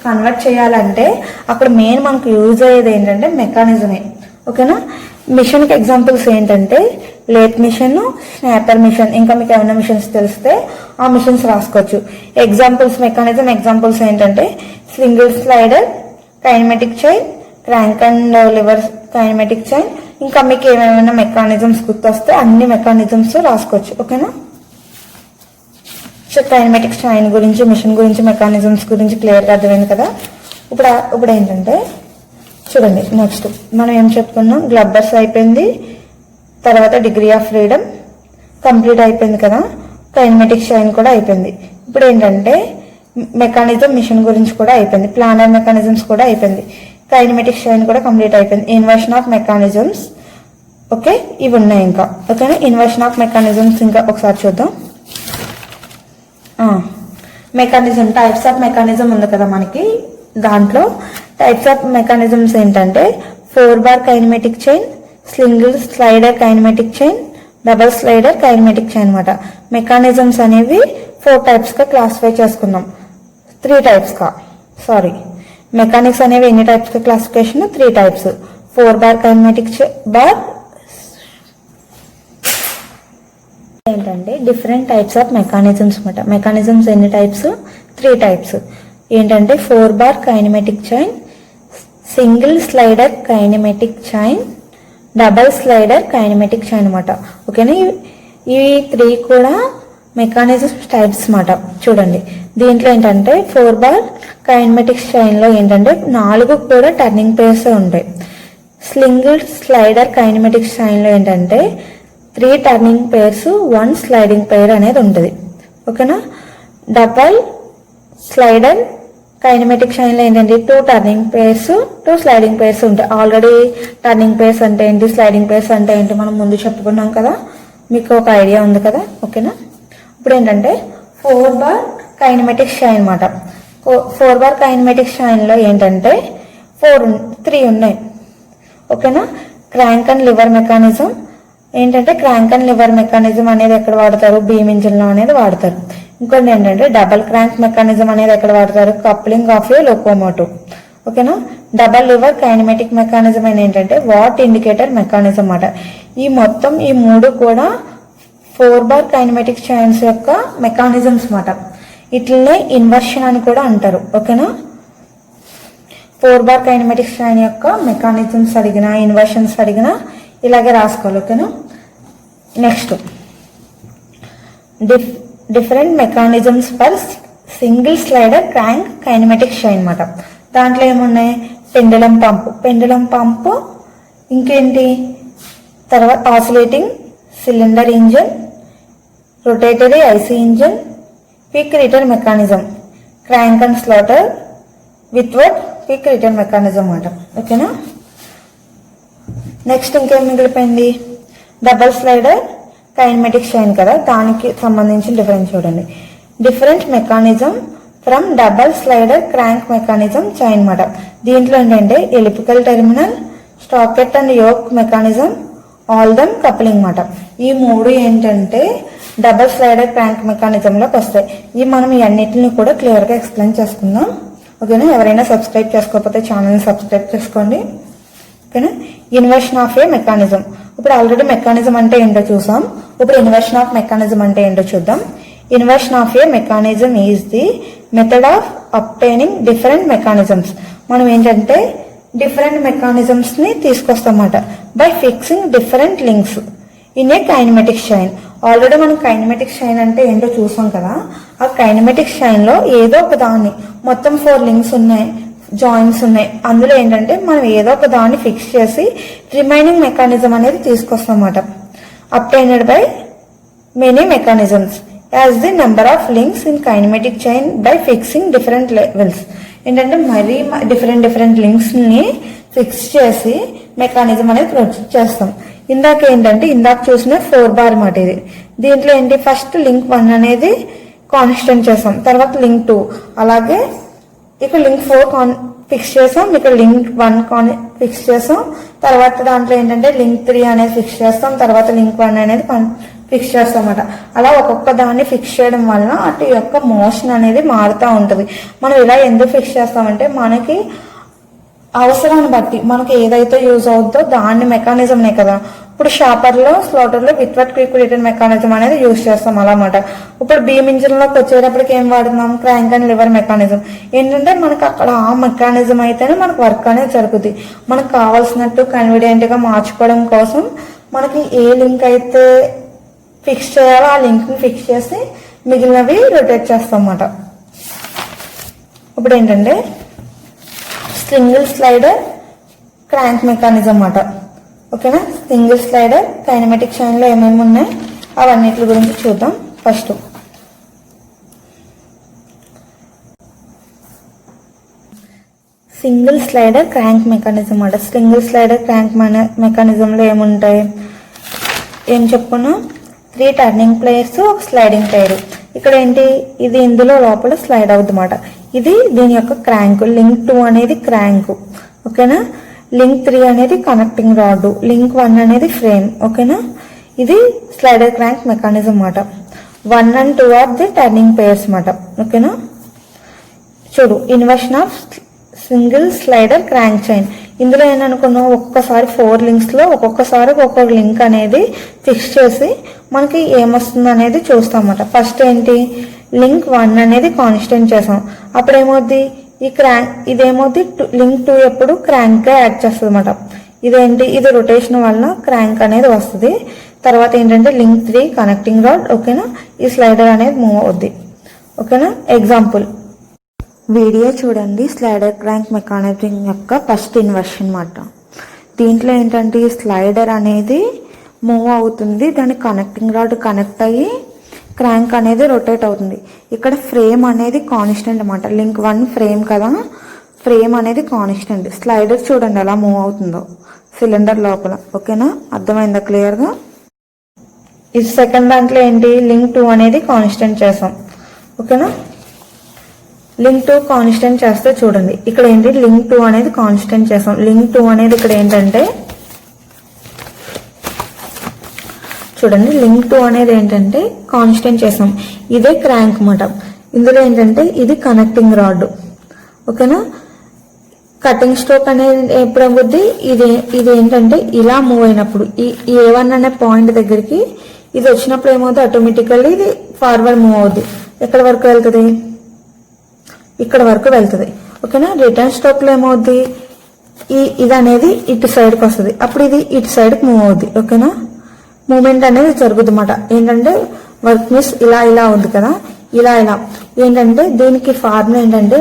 కన్వర్ట్ చేయాలంటే అక్కడ మెయిన్ మనకు యూజ్ అయ్యేది ఏంటంటే మెకానిజమే. ఓకేనా, మిషన్ కి ఎగ్జాంపుల్స్ ఏంటంటే లేత్ మిషన్, స్నాపర్ మిషన్. ఇంకా మీకు ఏమైనా మిషన్స్ తెలిస్తే ఆ మిషన్స్ రాసుకోవచ్చు. ఎగ్జాంపుల్స్ మెకానిజం ఎగ్జాంపుల్స్ ఏంటంటే single slider kinematic chain, crank and liver kinematic chain. ఇంకా మీకు ఏమైనా మెకానిజమ్స్ గుర్తొస్తే అన్ని మెకానిజమ్స్ రాసుకోవచ్చు. ఓకేనా, సో కైనమెటిక్ చైన్ గురించి, మిషన్ గురించి, మెకానిజమ్స్ గురించి క్లియర్గా అర్థమైంది కదా. ఇప్పుడు ఏంటంటే చూడండి, నెక్స్ట్ మనం ఏం చెప్పుకున్నాం, గ్లబ్బర్స్ అయిపోయింది, తర్వాత డిగ్రీ ఆఫ్ ఫ్రీడమ్ కంప్లీట్ అయిపోయింది కదా, కైనమెటిక్ చైన్ కూడా అయిపోయింది. ఇప్పుడు ఏంటంటే మెకానిజం, మిషన్ గురించి కూడా అయిపోయింది, ప్లానర్ మెకానిజమ్స్ కూడా అయిపోయింది, కైనమెటిక్ చైన్ కూడా కంప్లీట్ అయిపోయింది. ఇన్వర్షన్ ఆఫ్ మెకానిజమ్స్, ఓకే, ఇవి ఉన్నాయి ఇంకా. ఓకేనా, ఇన్వర్షన్ ఆఫ్ మెకానిజమ్స్ ఇంకా ఒకసారి చూద్దాం. మెకానిజం, టైప్స్ ఆఫ్ మెకానిజం ఉంది కదా మనకి. దాంట్లో టైప్స్ ఆఫ్ మెకానిజమ్స్ ఏంటంటే 4 bar kinematic chain, single slider kinematic chain, double slider kinematic chain అనమాట. మెకానిజమ్స్ అనేవి 4 టైప్స్ గా క్లాసిఫై చేసుకున్నాం, 3 టైప్స్ గా. సారీ, మెకానిక్స్ అనేవి ఎన్ని టైప్స్ గా classification, 3 types. 4 bar kinematic bar ఏంటంటే డిఫరెంట్ టైప్స్ ఆఫ్ మెకానిజమ్స్ అనమాట. మెకానిజమ్స్ ఎన్ని టైప్స్, 3 టైప్స్. ఏంటంటే 4 bar kinematic chain, single slider kinematic chain, double slider kinematic chain అనమాట. ఓకేనా, ఈ 3 కూడా మెకానిజమ్స్ టైప్స్ అనమాట. చూడండి, దీంట్లో ఏంటంటే 4 బార్ కైనమెటిక్ చైన్ లో ఏంటంటే 4 కూడా టర్నింగ్ పేర్స్ ఉంటాయి. సింగిల్ స్లైడర్ కైనమెటిక్ చైన్ లో ఏంటంటే 3 టర్నింగ్ పేర్స్, 1 స్లైడింగ్ పేర్ అనేది ఉంటుంది. ఓకేనా, డబల్ స్లైడర్ కైనమెటిక్ చైన్ లో ఏంటంటే 2 టర్నింగ్ పేర్స్, 2 స్లైడింగ్ పేర్స్ ఉంటాయి. ఆల్రెడీ టర్నింగ్ పేర్స్ అంటే ఏంటి, స్లైడింగ్ పేర్స్ అంటే ఏంటి మనం ముందు చెప్పుకున్నాం కదా, మీకు ఒక ఐడియా ఉంది కదా. ఓకేనా, ఇప్పుడు ఏంటంటే 4 బార్ కైనమెటిక్ చైన్ అనమాట. 4 బార్ కైనమెటిక్ చైన్ లో ఏంటంటే 3 ఉన్నాయి. ఓకేనా, క్రాంక్ అండ్ లివర్ మెకానిజం ఏంటంటే క్రాంక్ అండ్ లివర్ మెకానిజం అనేది ఎక్కడ వాడతారు, బీమ్ ఇంజిన్ లో అనేది వాడతారు. ఇంకోటి ఏంటంటే డబల్ క్రాంక్ మెకానిజం అనేది ఎక్కడ వాడతారు, కప్లింగ్ ఆఫ్ ఏ లోకోమోటివ్. ఓకేనా, డబల్ లివర్ కైనమెటిక్ మెకానిజం అని ఏంటంటే వాట్ ఇండికేటర్ మెకానిజం అన్నమాట. ఈ మొత్తం ఈ 3 కూడా 4 బార్ కైనమెటిక్ చైన్స్ యొక్క మెకానిజమ్స్ అన్నమాట. ఇట్లనే ఇన్వర్షన్ అని కూడా అంటారు. ఓకేనా, 4 బార్ కైనమెటిక్ చైన్ యొక్క మెకానిజమ్స్ అడిగినా, ఇన్వర్షన్స్ అడిగినా ఇలాగే రాసుకోవాలి. ఓకేనా, next different mechanisms for single slider crank kinematic chain అనమాట. దాంట్లో ఏమున్నాయి, పెండులం పంపు, ఇంకేంటి తర్వాత oscillating cylinder engine, rotary IC engine, quick return mechanism, crank and slotter, Whitworth quick return mechanism అన్నమాట. ఓకేనా, నెక్స్ట్ ఇంకేం మిగిలిపోయింది, డబల్ స్లైడర్ కైనమెటిక్ చైన్ కదా, దానికి సంబంధించిన డిఫరెన్స్ చూడండి. Different mechanism from double slider crank mechanism chain అన్నమాట. దీంట్లో ఏంటంటే ఎలిప్టికల్ టెర్మినల్, స్టాకెట్ and yoke mechanism, Oldham coupling మాట. ఈ మూడు ఏంటంటే డబుల్ స్లైడర్ క్రాంక్ మెకానిజంలోకి వస్తాయి. ఇవి మనం ఈ అన్నిటిని కూడా క్లియర్గా ఎక్స్ప్లెయిన్ చేసుకుందాం. ఓకేనా, ఎవరైనా సబ్స్క్రైబ్ చేసుకోకపోతే ఛానల్ని సబ్స్క్రైబ్ చేసుకోండి. ఓకేనా, ఇన్వర్షన్ ఆఫ్ ఏ మెకానిజం. ఇప్పుడు ఆల్రెడీ మెకానిజం అంటే ఏంటో చూసాం. ఇప్పుడు ఇన్వర్షన్ ఆఫ్ మెకానిజం అంటే ఏంటో చూద్దాం. Inversion of a mechanism is the method of obtaining different mechanisms. మనం ఏంటంటే డిఫరెంట్ మెకానిజమ్స్ ని తీసుకొస్తామన్నమాట by fixing different links in a kinematic chain. Already మనం కైనమెటిక్ చైన్ అంటే ఏంటో చూసాం కదా. ఆ కైనమెటిక్ చైన్ లో ఏదో ఒక దాన్ని, మొత్తం 4 లింక్స్ ఉన్నాయి, జాయింట్స్ ఉన్నాయి. అందులో ఏంటంటే మనం ఏదో ఒక దాన్ని ఫిక్స్ చేసి రిమైనింగ్ మెకానిజం అనేది తీసుకొస్తాం అన్నమాట. Obtained by many mechanisms as the number of links in kinematic chain by fixing different levels. ఏంటంటే మరీ డిఫరెంట్ లింక్స్ ని ఫిక్స్ చేసి మెకానిజం అనేది ప్రొడ్యూస్ చేస్తాం. ఇందాక చూసిన 4 బార్ మాట ఇది. దీంట్లో ఏంటి, ఫస్ట్ లింక్ 1 అనేది కాన్స్టెంట్ చేస్తాం, తర్వాత లింక్ 2, అలాగే ఇక్కడ లింక్ 4 ఫిక్స్ చేసాం, ఇక్కడ లింక్ 1 ఫిక్స్ చేసాం, తర్వాత దాంట్లో ఏంటంటే లింక్ 3 అనేది ఫిక్స్ చేస్తాం, తర్వాత లింక్ 1 అనేది ఫిక్స్ చేస్తాం అన్నమాట. అలా ఒక్కొక్క దాన్ని ఫిక్స్ చేయడం వలన అటు యొక్క మోషన్ అనేది మారుతూ ఉంటుంది. మనం ఇలా ఎందుకు ఫిక్స్ చేస్తామంటే మనకి అవసరాన్ని బట్టి మనకి ఏదైతే యూజ్ అవుతుందో దాన్ని మెకానిజంనే కదా. ఇప్పుడు షాపర్లో స్లాటర్లో విత్వట్ క్విక్ రిటర్న్ మెకానిజం అనేది యూజ్ చేస్తాం అలా అన్నమాట. ఇప్పుడు బీమ్ ఇంజిన్ లోకి వచ్చేటప్పటికి ఏం వాడుతున్నాం, క్రాంక్ అండ్ లివర్ మెకానిజం. ఏంటంటే మనకు అక్కడ ఆ మెకానిజం అయితేనే మనకు వర్క్ అనేది జరుగుతుంది. మనకు కావాల్సినట్టు కన్వీనియంట్ గా మార్చుకోవడం కోసం మనకి ఏ లింక్ అయితే ఫిక్స్ చేయాలో ఆ లింక్ ని ఫిక్స్ చేసి మిగిలినవి రొటేట్ చేస్తాం అన్నమాట. ఇప్పుడు ఏంటంటే సింగిల్ స్లైడర్ క్రాంక్ మెకానిజం అన్నమాట. ఓకేనా, సింగిల్ స్లైడర్ కైనమెటిక్ చైన్ లో ఏమేమి ఉన్నాయి అవన్నిటి గురించి చూద్దాం. First single slider crank mechanism అన్నమాట. సింగిల్ స్లైడర్ క్రాంక్ మెకానిజంలో ఏముంటాయి, ఏం చెప్పుకున్నాం, 3 టర్నింగ్ ప్లేయర్స్, ఒక స్లైడింగ్ ప్లేయర్. ఇక్కడ ఏంటి, ఇది ఇందులో లోపల స్లైడ్ అవుతుంది అన్నమాట. ఇది దీని యొక్క క్రాంక్. లింక్ 2 అనేది క్రాంక్. ఓకేనా, లింక్ 3 అనేది కనెక్టింగ్ రాడ్, లింక్ 1 అనేది ఫ్రేమ్. ఓకేనా, ఇది స్లైడర్ క్రాంక్ మెకానిజం అన్నమాట. 1 and 2 are the turning players అన్నమాట. ఓకేనా, చూడు, inversion of single slider crank chain. ఇందులో ఏంటనుకున్నాం, ఒక్కొక్కసారి 4 లింక్స్ లో ఒక్కొక్కసారి ఒక్కొక్క లింక్ అనేది ఫిక్స్ చేసి మనకి ఏమొస్తుంది అనేది చూస్తాం అన్నమాట. ఫస్ట్ ఏంటి, లింక్ 1 అనేది కాన్స్టెంట్ చేసాం, అప్పుడు ఏమవుద్ది, ఈ క్రాంక్ ఇదేమవుద్ది, లింక్ 2 ఎప్పుడు క్రాంక్ గా యాడ్ చేస్తుంది అన్నమాట. ఇదేంటి, ఇది రొటేషన్ వల్ల క్రాంక్ అనేది వస్తుంది. తర్వాత ఏంటంటే లింక్ 3 కనెక్టింగ్ రాడ్. ఓకేనా, ఈ స్లైడర్ అనేది మూవ్ అవుద్ది. ఓకేనా, ఎగ్జాంపుల్ వీడియో చూడండి. స్లైడర్ క్రాంక్ మెకానిజం యొక్క ఫస్ట్ ఇన్వర్షన్ అన్నమాట. దీంట్లో ఏంటంటే ఈ స్లైడర్ అనేది మూవ్ అవుతుంది, దాని కనెక్టింగ్ రాడ్ కనెక్ట్ అయ్యి క్రాంక్ అనేది రొటేట్ అవుతుంది. ఇక్కడ ఫ్రేమ్ అనేది కాన్స్టెంట్ అన్నమాట. లింక్ 1 ఫ్రేమ్ కదా, ఫ్రేమ్ అనేది కాన్స్టెంట్. స్లైడర్ చూడండి ఎలా మూవ్ అవుతుందో సిలిండర్ లోపల. ఓకేనా, అర్థమైందా క్లియర్గా. ఇది సెకండ్ దాంట్లో ఏంటి, లింక్ 2 అనేది కాన్స్టెంట్ చేసాం. ఓకేనా, లింక్ 2 కాన్స్టెంట్ చేస్తే చూడండి ఇక్కడ ఏంటి, లింక్ 2 అనేది కాన్స్టెంట్ చేసాం. లింక్ 2 అనేది ఇక్కడ ఏంటంటే చూడండి, లింక్ 2 అనేది ఏంటంటే కాన్స్టెంట్ చేసాం. ఇదే క్రాంక్ మాట. ఇందులో ఏంటంటే ఇది కనెక్టింగ్ రాడ్. ఓకేనా, కటింగ్ స్ట్రోక్ అనేది ఎప్పుడు అవుద్ది, ఇది ఏంటంటే ఇలా మూవ్ అయినప్పుడు ఈ A1 అనే పాయింట్ దగ్గరికి ఇది వచ్చినప్పుడు ఏమవుతుంది, ఆటోమేటికల్లీ ఇది ఫార్వర్డ్ మూవ్ అవుద్ది. ఎక్కడి వరకు వెళ్తుంది, ఇక్కడ వరకు వెళ్తుంది. ఓకేనా, రిటర్న్ స్ట్రోక్ లో ఏమవుద్ది, ఇది అనేది ఇటు సైడ్కి వస్తుంది, అప్పుడు ఇది ఇటు సైడ్కి మూవ్ అవుద్ది. ఓకేనా, మూమెంట్ అనేది జరుగుతుంది అన్నమాట. ఏంటంటే వర్క్ మిస్ ఇలా ఉంది కదా, ఇలా ఏంటంటే దీనికి ఫార్ములా ఏంటంటే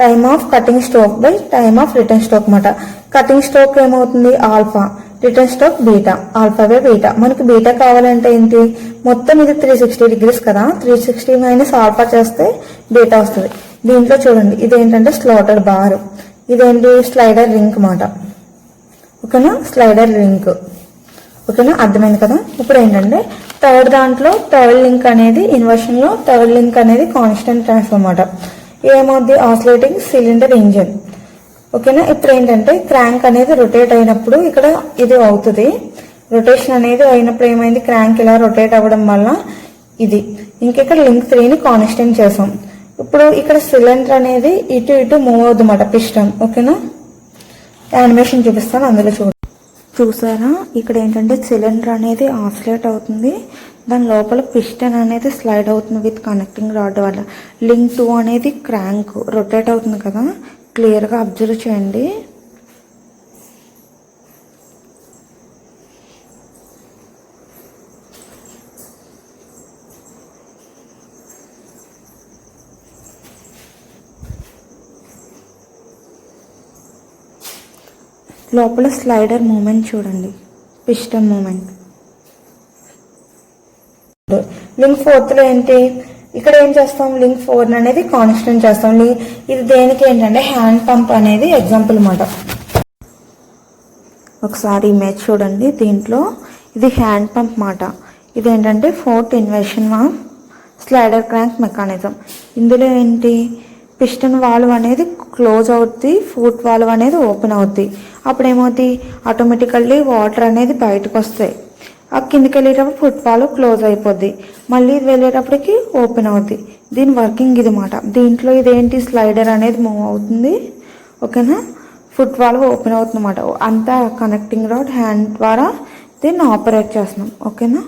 time of cutting stroke by time of return stroke అన్నమాట. కటింగ్ స్ట్రోక్ ఏమవుతుంది, alpha, return stroke beta, alpha by beta. మనకి బీటా కావాలంటే ఏంటి, మొత్తం ఇది 360 డిగ్రీస్ కదా, 360 మైనస్ ఆల్ఫా చేస్తే బీటా వస్తుంది. దీంట్లో చూడండి ఇదేంటంటే స్లాటర్ బార్, ఇదేంటి స్లైడర్ రింగ్ మాట. ఓకేనా, స్లైడర్ రింగ్. ఓకేనా, అర్థమైంది కదా. ఇప్పుడు ఏంటంటే థర్డ్ దాంట్లో థర్డ్ లింక్ అనేది ఇన్వర్షన్ లో థర్డ్ లింక్ అనేది కాన్స్టెంట్ ట్రాన్స్ఫర్ అన్నమాట. ఏమవుద్ది, ఆసిలేటింగ్ సిలిండర్ ఇంజిన్. ఓకేనా, ఇప్పుడు ఏంటంటే క్రాంక్ అనేది రొటేట్ అయినప్పుడు ఇక్కడ ఇది అవుతుంది. రొటేషన్ అనేది అయినప్పుడు ఏమైంది, క్రాంక్ ఇలా రొటేట్ అవ్వడం వల్ల ఇది. ఇంకెక్కడ లింక్ 3ని కాన్స్టెంట్ చేసాం. ఇప్పుడు ఇక్కడ సిలిండర్ అనేది ఇటు ఇటు మూవ్ అవుతుంది అన్నమాట, పిస్టన్. ఓకేనా, యానిమేషన్ చూపిస్తాను, అందులో చూసారా. ఇక్కడ ఏంటంటే సిలిండర్ అనేది ఆసిలేట్ అవుతుంది, దాని లోపల పిస్టన్ అనేది స్లైడ్ అవుతుంది విత్ కనెక్టింగ్ రాడ్ వల్ల. లింక్ 2 అనేది క్రాంక్ రొటేట్ అవుతుంది కదా, క్లియర్గా అబ్జర్వ్ చేయండి. లోపల స్లైడర్ మూమెంట్ చూడండి, పిస్టన్ మూమెంట్. లింక్ 4లో ఏంటి, ఇక్కడ ఏం చేస్తాం, లింక్ 4 అనేది కాన్స్టెంట్ చేస్తాం. ఇది దేనికి ఏంటంటే హ్యాండ్ పంప్ అనేది ఎగ్జాంపుల్ అన్నమాట. ఒకసారి ఇమేజ్ చూడండి, దీంట్లో ఇది హ్యాండ్ పంప్ మాట. ఇది ఏంటంటే fourth inversion of slider crank mechanism. ఇందులో ఏంటి, పిస్టన్ వాల్వ్ అనేది క్లోజ్ అవుద్ది, ఫుట్ వాల్వ్ అనేది ఓపెన్ అవుద్ది. అప్పుడు ఏమవుతుంది, ఆటోమేటికల్లీ వాటర్ అనేది బయటకు వస్తాయి. ఆ కిందకి వెళ్ళేటప్పుడు ఫుట్ వాల్వ్ క్లోజ్ అయిపోద్ది, మళ్ళీ ఇది వెళ్ళేటప్పటికి ఓపెన్ అవుద్ది. దీని వర్కింగ్ ఇది మాట. దీంట్లో ఇదేంటి, స్లైడర్ అనేది మూవ్ అవుతుంది. ఓకేనా, ఫుట్ వాల్వ్ ఓపెన్ అవుతుంది అన్నమాట. అంతా కనెక్టింగ్ రాడ్ హ్యాండ్ ద్వారా దీన్ని ఆపరేట్ చేస్తున్నాం. ఓకేనా,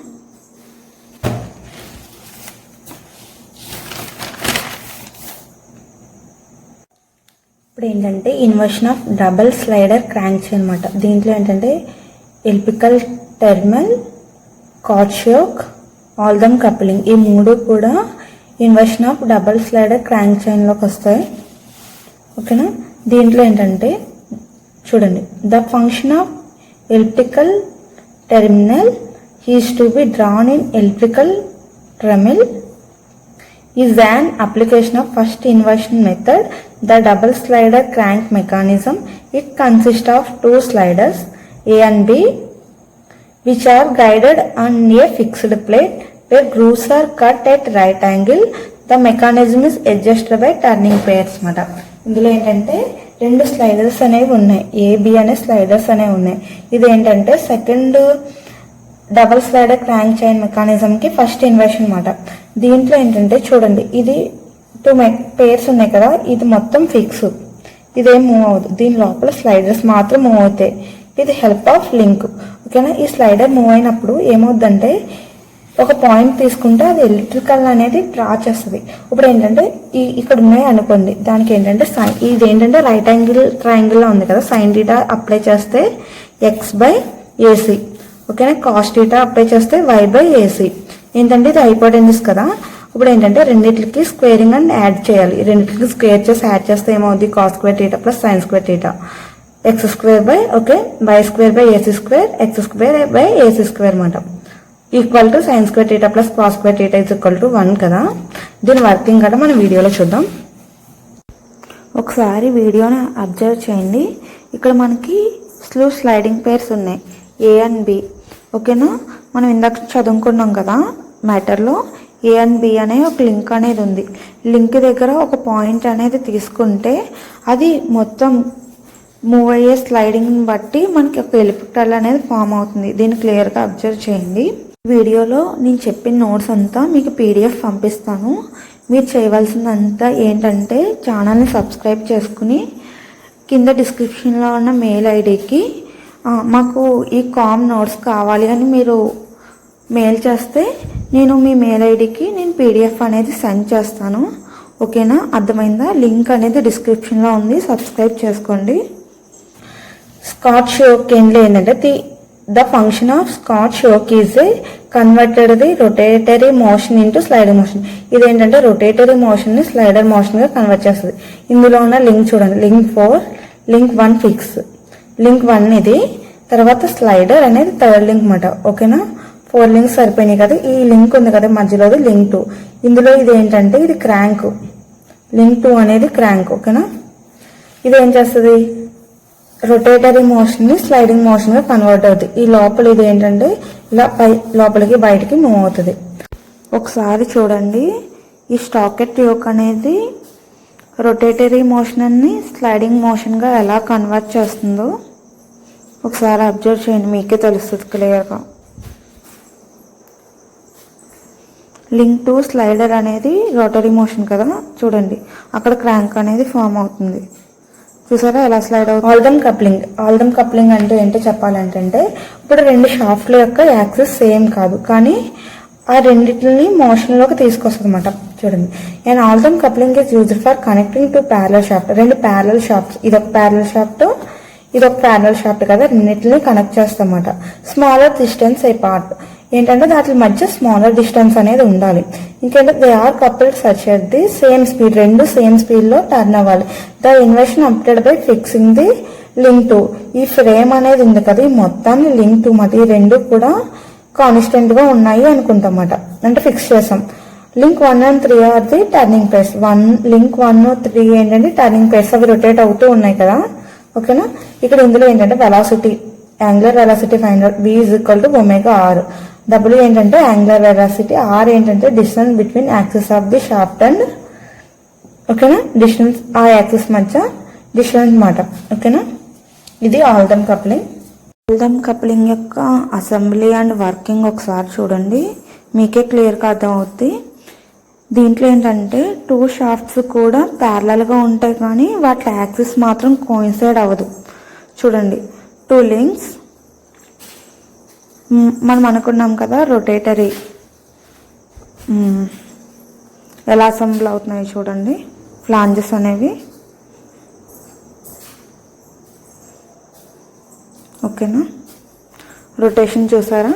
ఇప్పుడు ఏంటంటే inversion of double slider crank chain అనమాట. దీంట్లో ఏంటంటే ఎలిప్టికల్ టెర్మినల్, కార్డ్షియోక్, ఆల్దమ్ కప్లింగ్, ఈ 3 కూడా inversion of double slider crank చైన్లోకి వస్తాయి. ఓకేనా, దీంట్లో ఏంటంటే చూడండి, the function of elliptical terminal is to be drawn in elliptical trammel is an application of first inversion method, the double slider crank mechanism. It consists of 2 sliders A and B, which are guided on a fixed plate where grooves are cut at right angle. The mechanism is adjusted by turning pairs మాట. ఇందులో ఏంటంటే 2 స్లైడర్స్ అనేవి ఉన్నాయి, AB అనే స్లైడర్స్ అనేవి ఉన్నాయి. ఇది ఏంటంటే second double slider crank chain మెకానిజంకి ఫస్ట్ ఇన్వర్షన్ మాట. దీంట్లో ఏంటంటే చూడండి, ఇది 2 పేర్స్ ఉన్నాయి కదా, ఇది మొత్తం ఫిక్స్, ఇదేం మూవ్ అవ్వదు. దీని లోపల స్లైడర్స్ మాత్రం మూవ్ అవుతాయి. ఇది హెల్ప్ ఆఫ్ లింక్. ఓకేనా, ఈ స్లైడర్ మూవ్ అయినప్పుడు ఏమవుద్దంటే ఒక పాయింట్ తీసుకుంటే అది ఎలక్ట్రికల్ అనేది డ్రా చేస్తుంది. ఇప్పుడు ఏంటంటే ఇక్కడ ఉన్నాయి అనుకోండి, దానికి ఏంటంటే ఇది ఏంటంటే రైట్ యాంగిల్ ట్రయాంగిల్లో ఉంది కదా, సైన్ థీటా అప్లై చేస్తే x/AC. ఓకేనా, కాస్ థీటా అప్లై చేస్తే y/AC. ఏంటంటే ఇది హైపోటెన్యూస్ కదా. ఇప్పుడు ఏంటంటే రెండింటికి స్క్వేరింగ్ అండ్ యాడ్ చేయాలి. రెండింటికి స్క్వేర్ చేసి యాడ్ చేస్తే ఏమవుద్ది, cos square theta plus sine square theta, y²/AC² x²/AC² అనమాట, equal to sine square theta plus cos square theta = 1 కదా. దీని వర్కింగ్ కూడా మనం వీడియోలో చూద్దాం. ఒకసారి వీడియోని అబ్జర్వ్ చేయండి. ఇక్కడ మనకి స్లైడింగ్ పేర్స్ ఉన్నాయి, A and B. ఓకేనా, మనం ఇందాక చదువుకున్నాం కదా మ్యాటర్లో, A and B అనే ఒక లింక్ అనేది ఉంది. లింక్ దగ్గర ఒక పాయింట్ అనేది తీసుకుంటే అది మొత్తం మూవ్ అయ్యే స్లైడింగ్ని బట్టి మనకి ఒక ఎలిప్టికల్ అనేది ఫామ్ అవుతుంది. దీన్ని క్లియర్గా అబ్జర్వ్ చేయండి. వీడియోలో నేను చెప్పిన నోట్స్ అంతా మీకు PDF పంపిస్తాను. మీరు చేయవలసిందంతా ఏంటంటే ఛానల్ని సబ్స్క్రైబ్ చేసుకుని కింద డిస్క్రిప్షన్లో ఉన్న మెయిల్ ఐడికి మాకు ఈ కామ్ నోట్స్ కావాలి అని మీరు మెయిల్ చేస్తే నేను మీ మెయిల్ ఐడికి నేను PDF అనేది సెండ్ చేస్తాను. ఓకేనా, అర్థమైందా? లింక్ అనేది డిస్క్రిప్షన్లో ఉంది, సబ్స్క్రైబ్ చేసుకోండి. స్కాచ్ షోక్ ఏంటంటే the function of Scotch yoke is converted the rotary motion into slider motion. ఇదేంటంటే రొటేటరీ మోషన్ ని స్లైడర్ మోషన్ గా కన్వర్ట్ చేస్తుంది. ఇందులో ఉన్న లింక్ చూడండి, లింక్ 4, లింక్ 1 ఫిక్స్, లింక్ 1 ఇది, తర్వాత స్లైడర్ అనేది థర్డ్ లింక్ మాట. ఓకేనా, 4 లింక్స్ సరిపోయినాయి కదా. ఈ లింక్ ఉంది కదా మధ్యలో, లింక్ 2. ఇందులో ఇది ఏంటంటే ఇది క్రాంక్, లింక్ 2 అనేది క్రాంక్. ఓకేనా, ఇది ఏం చేస్తుంది, రొటేటరీ మోషన్ ని స్లైడింగ్ మోషన్ గా కన్వర్ట్ అవుతుంది. ఈ లోపల ఇది ఏంటంటే ఇలా లోపలికి బయటికి మూవ్ అవుతుంది. ఒకసారి చూడండి, ఈ స్టాకెట్ యోక్ అనేది రొటేటరీ మోషన్ ని స్లైడింగ్ మోషన్ గా ఎలా కన్వర్ట్ చేస్తుందో ఒకసారి అబ్జర్వ్ చేయండి, మీకే తెలుస్తుంది క్లియర్గా. లింక్ టు స్లైడర్ అనేది రోటరీ మోషన్ కదా, చూడండి అక్కడ క్రాంక్ అనేది ఫామ్ అవుతుంది. చూసారా ఎలా స్లైడ్ అవుతుంది. ఆల్డమ్ కప్లింగ్ అంటే ఏంటో చెప్పాలంటే, ఇప్పుడు రెండు షాఫ్ట్ల యొక్క యాక్సిస్ సేమ్ కాదు, కానీ ఆ రెండింటిని మోషన్లోకి తీసుకొస్తుంది అనమాట. చూడండి, and Oldham coupling is used for connecting two parallel shaft. రెండు ప్యారలల్ షాఫ్ట్స్, ఇదొక ప్యారలల్ షాఫ్ట్, ఇదొక ప్యారలల్ షాఫ్ట్ కదా, రెండింటిని కనెక్ట్ చేస్తామన్నమాట. Smaller distance apart. ఏంటంటే దాంట్లో మధ్య స్మాలర్ డిస్టెన్స్ అనేది ఉండాలి. ఇంకేంటే they are coupled such at the same speed, రెండు సేమ్ స్పీడ్ లో టర్న్ అవ్వాలి. The inversion update by fixing the link two. ఈ ఫ్రేమ్ అనేది ఉంది కదా, ఈ మొత్తాన్ని లింక్ టు మాట, ఈ రెండు కూడా కాన్స్టెంట్ గా ఉన్నాయి అనుకుంటామట, అంటే ఫిక్స్ చేసాం. Link 1 and 3 are the turning pairs. Link 1, 3 ఏంటంటే టర్నింగ్ పేర్స్, అవి రొటేట్ అవుతూ ఉన్నాయి కదా, ఓకేనా. ఇక్కడ ఇందులో ఏంటంటే velocity, angular velocity find out. V is equal to omega r. W ఏంటంటే యాంగులర్ వెలాసిటీ, R ఏంటంటే distance between axis of the shaft and, ఓకేనా, డిస్టెన్స్ ఆ యాక్సిస్ మధ్య డిస్టెన్స్ మాట, ఓకేనా. ఇది ఆల్డమ్ కప్లింగ్. ఆల్డమ్ కప్లింగ్ యొక్క అసెంబ్లీ అండ్ వర్కింగ్ ఒకసారి చూడండి, మీకే క్లియర్గా అర్థమవుద్ది. దీంట్లో ఏంటంటే 2 షాఫ్ట్స్ కూడా ప్యారలల్గా ఉంటాయి, కానీ వాటి యాక్సిస్ మాత్రం కోయిన్సైడ్ అవ్వదు. చూడండి, 2 లింక్స్ మనం అనుకున్నాం కదా రొటేటరీ, ఎలా అసెంబుల్ అవుతున్నాయి చూడండి ఫ్లాంజెస్ అనేవి, ఓకేనా. రొటేషన్ చూసారా.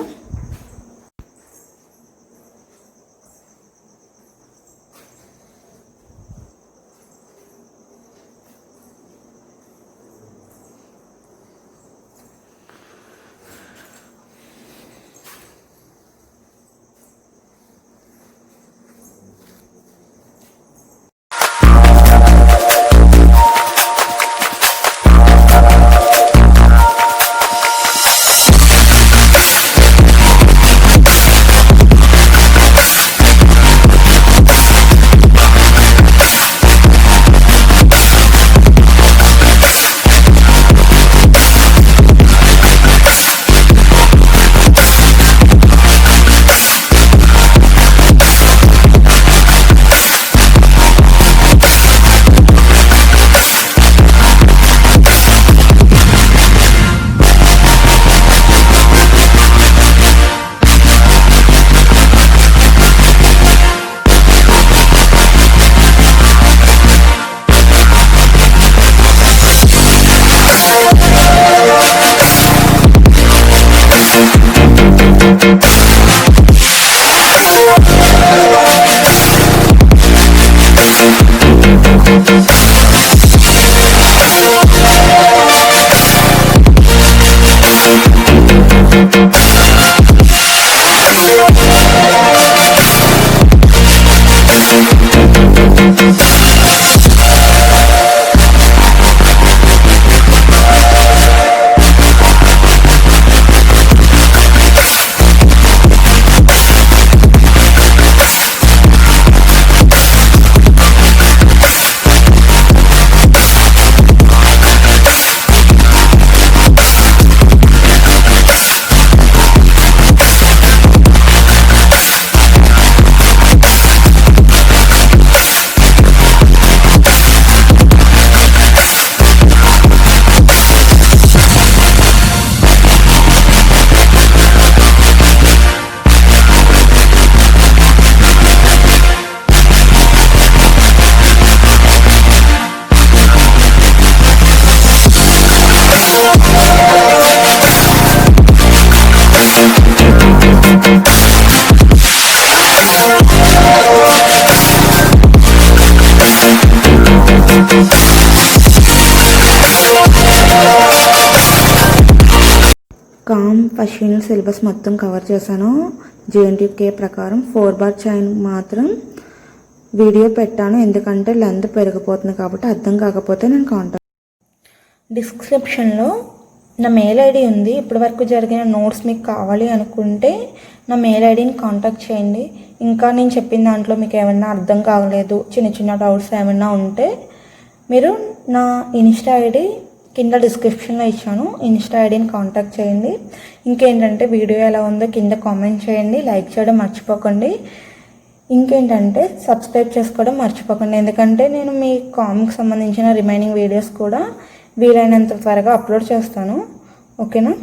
కామ్ పషిన్ సిలబస్ మొత్తం కవర్ చేశాను. JNTK ప్రకారం 4 బార్ చైన్ మాత్రం వీడియో పెట్టాను, ఎందుకంటే లెంత్ పెరిగిపోతుంది కాబట్టి. అర్థం కాకపోతే నేను కాంటాక్ట్ డిస్క్రిప్షన్లో నా మెయిల్ ఐడి ఉంది. ఇప్పటి వరకు జరిగిన నోట్స్ మీకు కావాలి అనుకుంటే నా మెయిల్ ఐడిని కాంటాక్ట్ చేయండి. ఇంకా నేను చెప్పిన దాంట్లో మీకు ఏమైనా అర్థం కాగలేదు, చిన్న చిన్న డౌట్స్ ఏమైనా ఉంటే మీరు నా ఇన్స్టా ఐడి కింద డిస్క్రిప్షన్లో ఇచ్చాను, ఇన్స్టా ఐడిని కాంటాక్ట్ చేయండి. ఇంకేంటంటే వీడియో ఎలా ఉందో కింద కామెంట్ చేయండి, లైక్ చేయడం మర్చిపోకండి. ఇంకేంటంటే సబ్స్క్రైబ్ చేసుకోవడం మర్చిపోకండి, ఎందుకంటే నేను మీ కామ్కి సంబంధించిన రిమైనింగ్ వీడియోస్ కూడా వీలైనంత త్వరగా అప్లోడ్ చేస్తాను. ఓకేనా?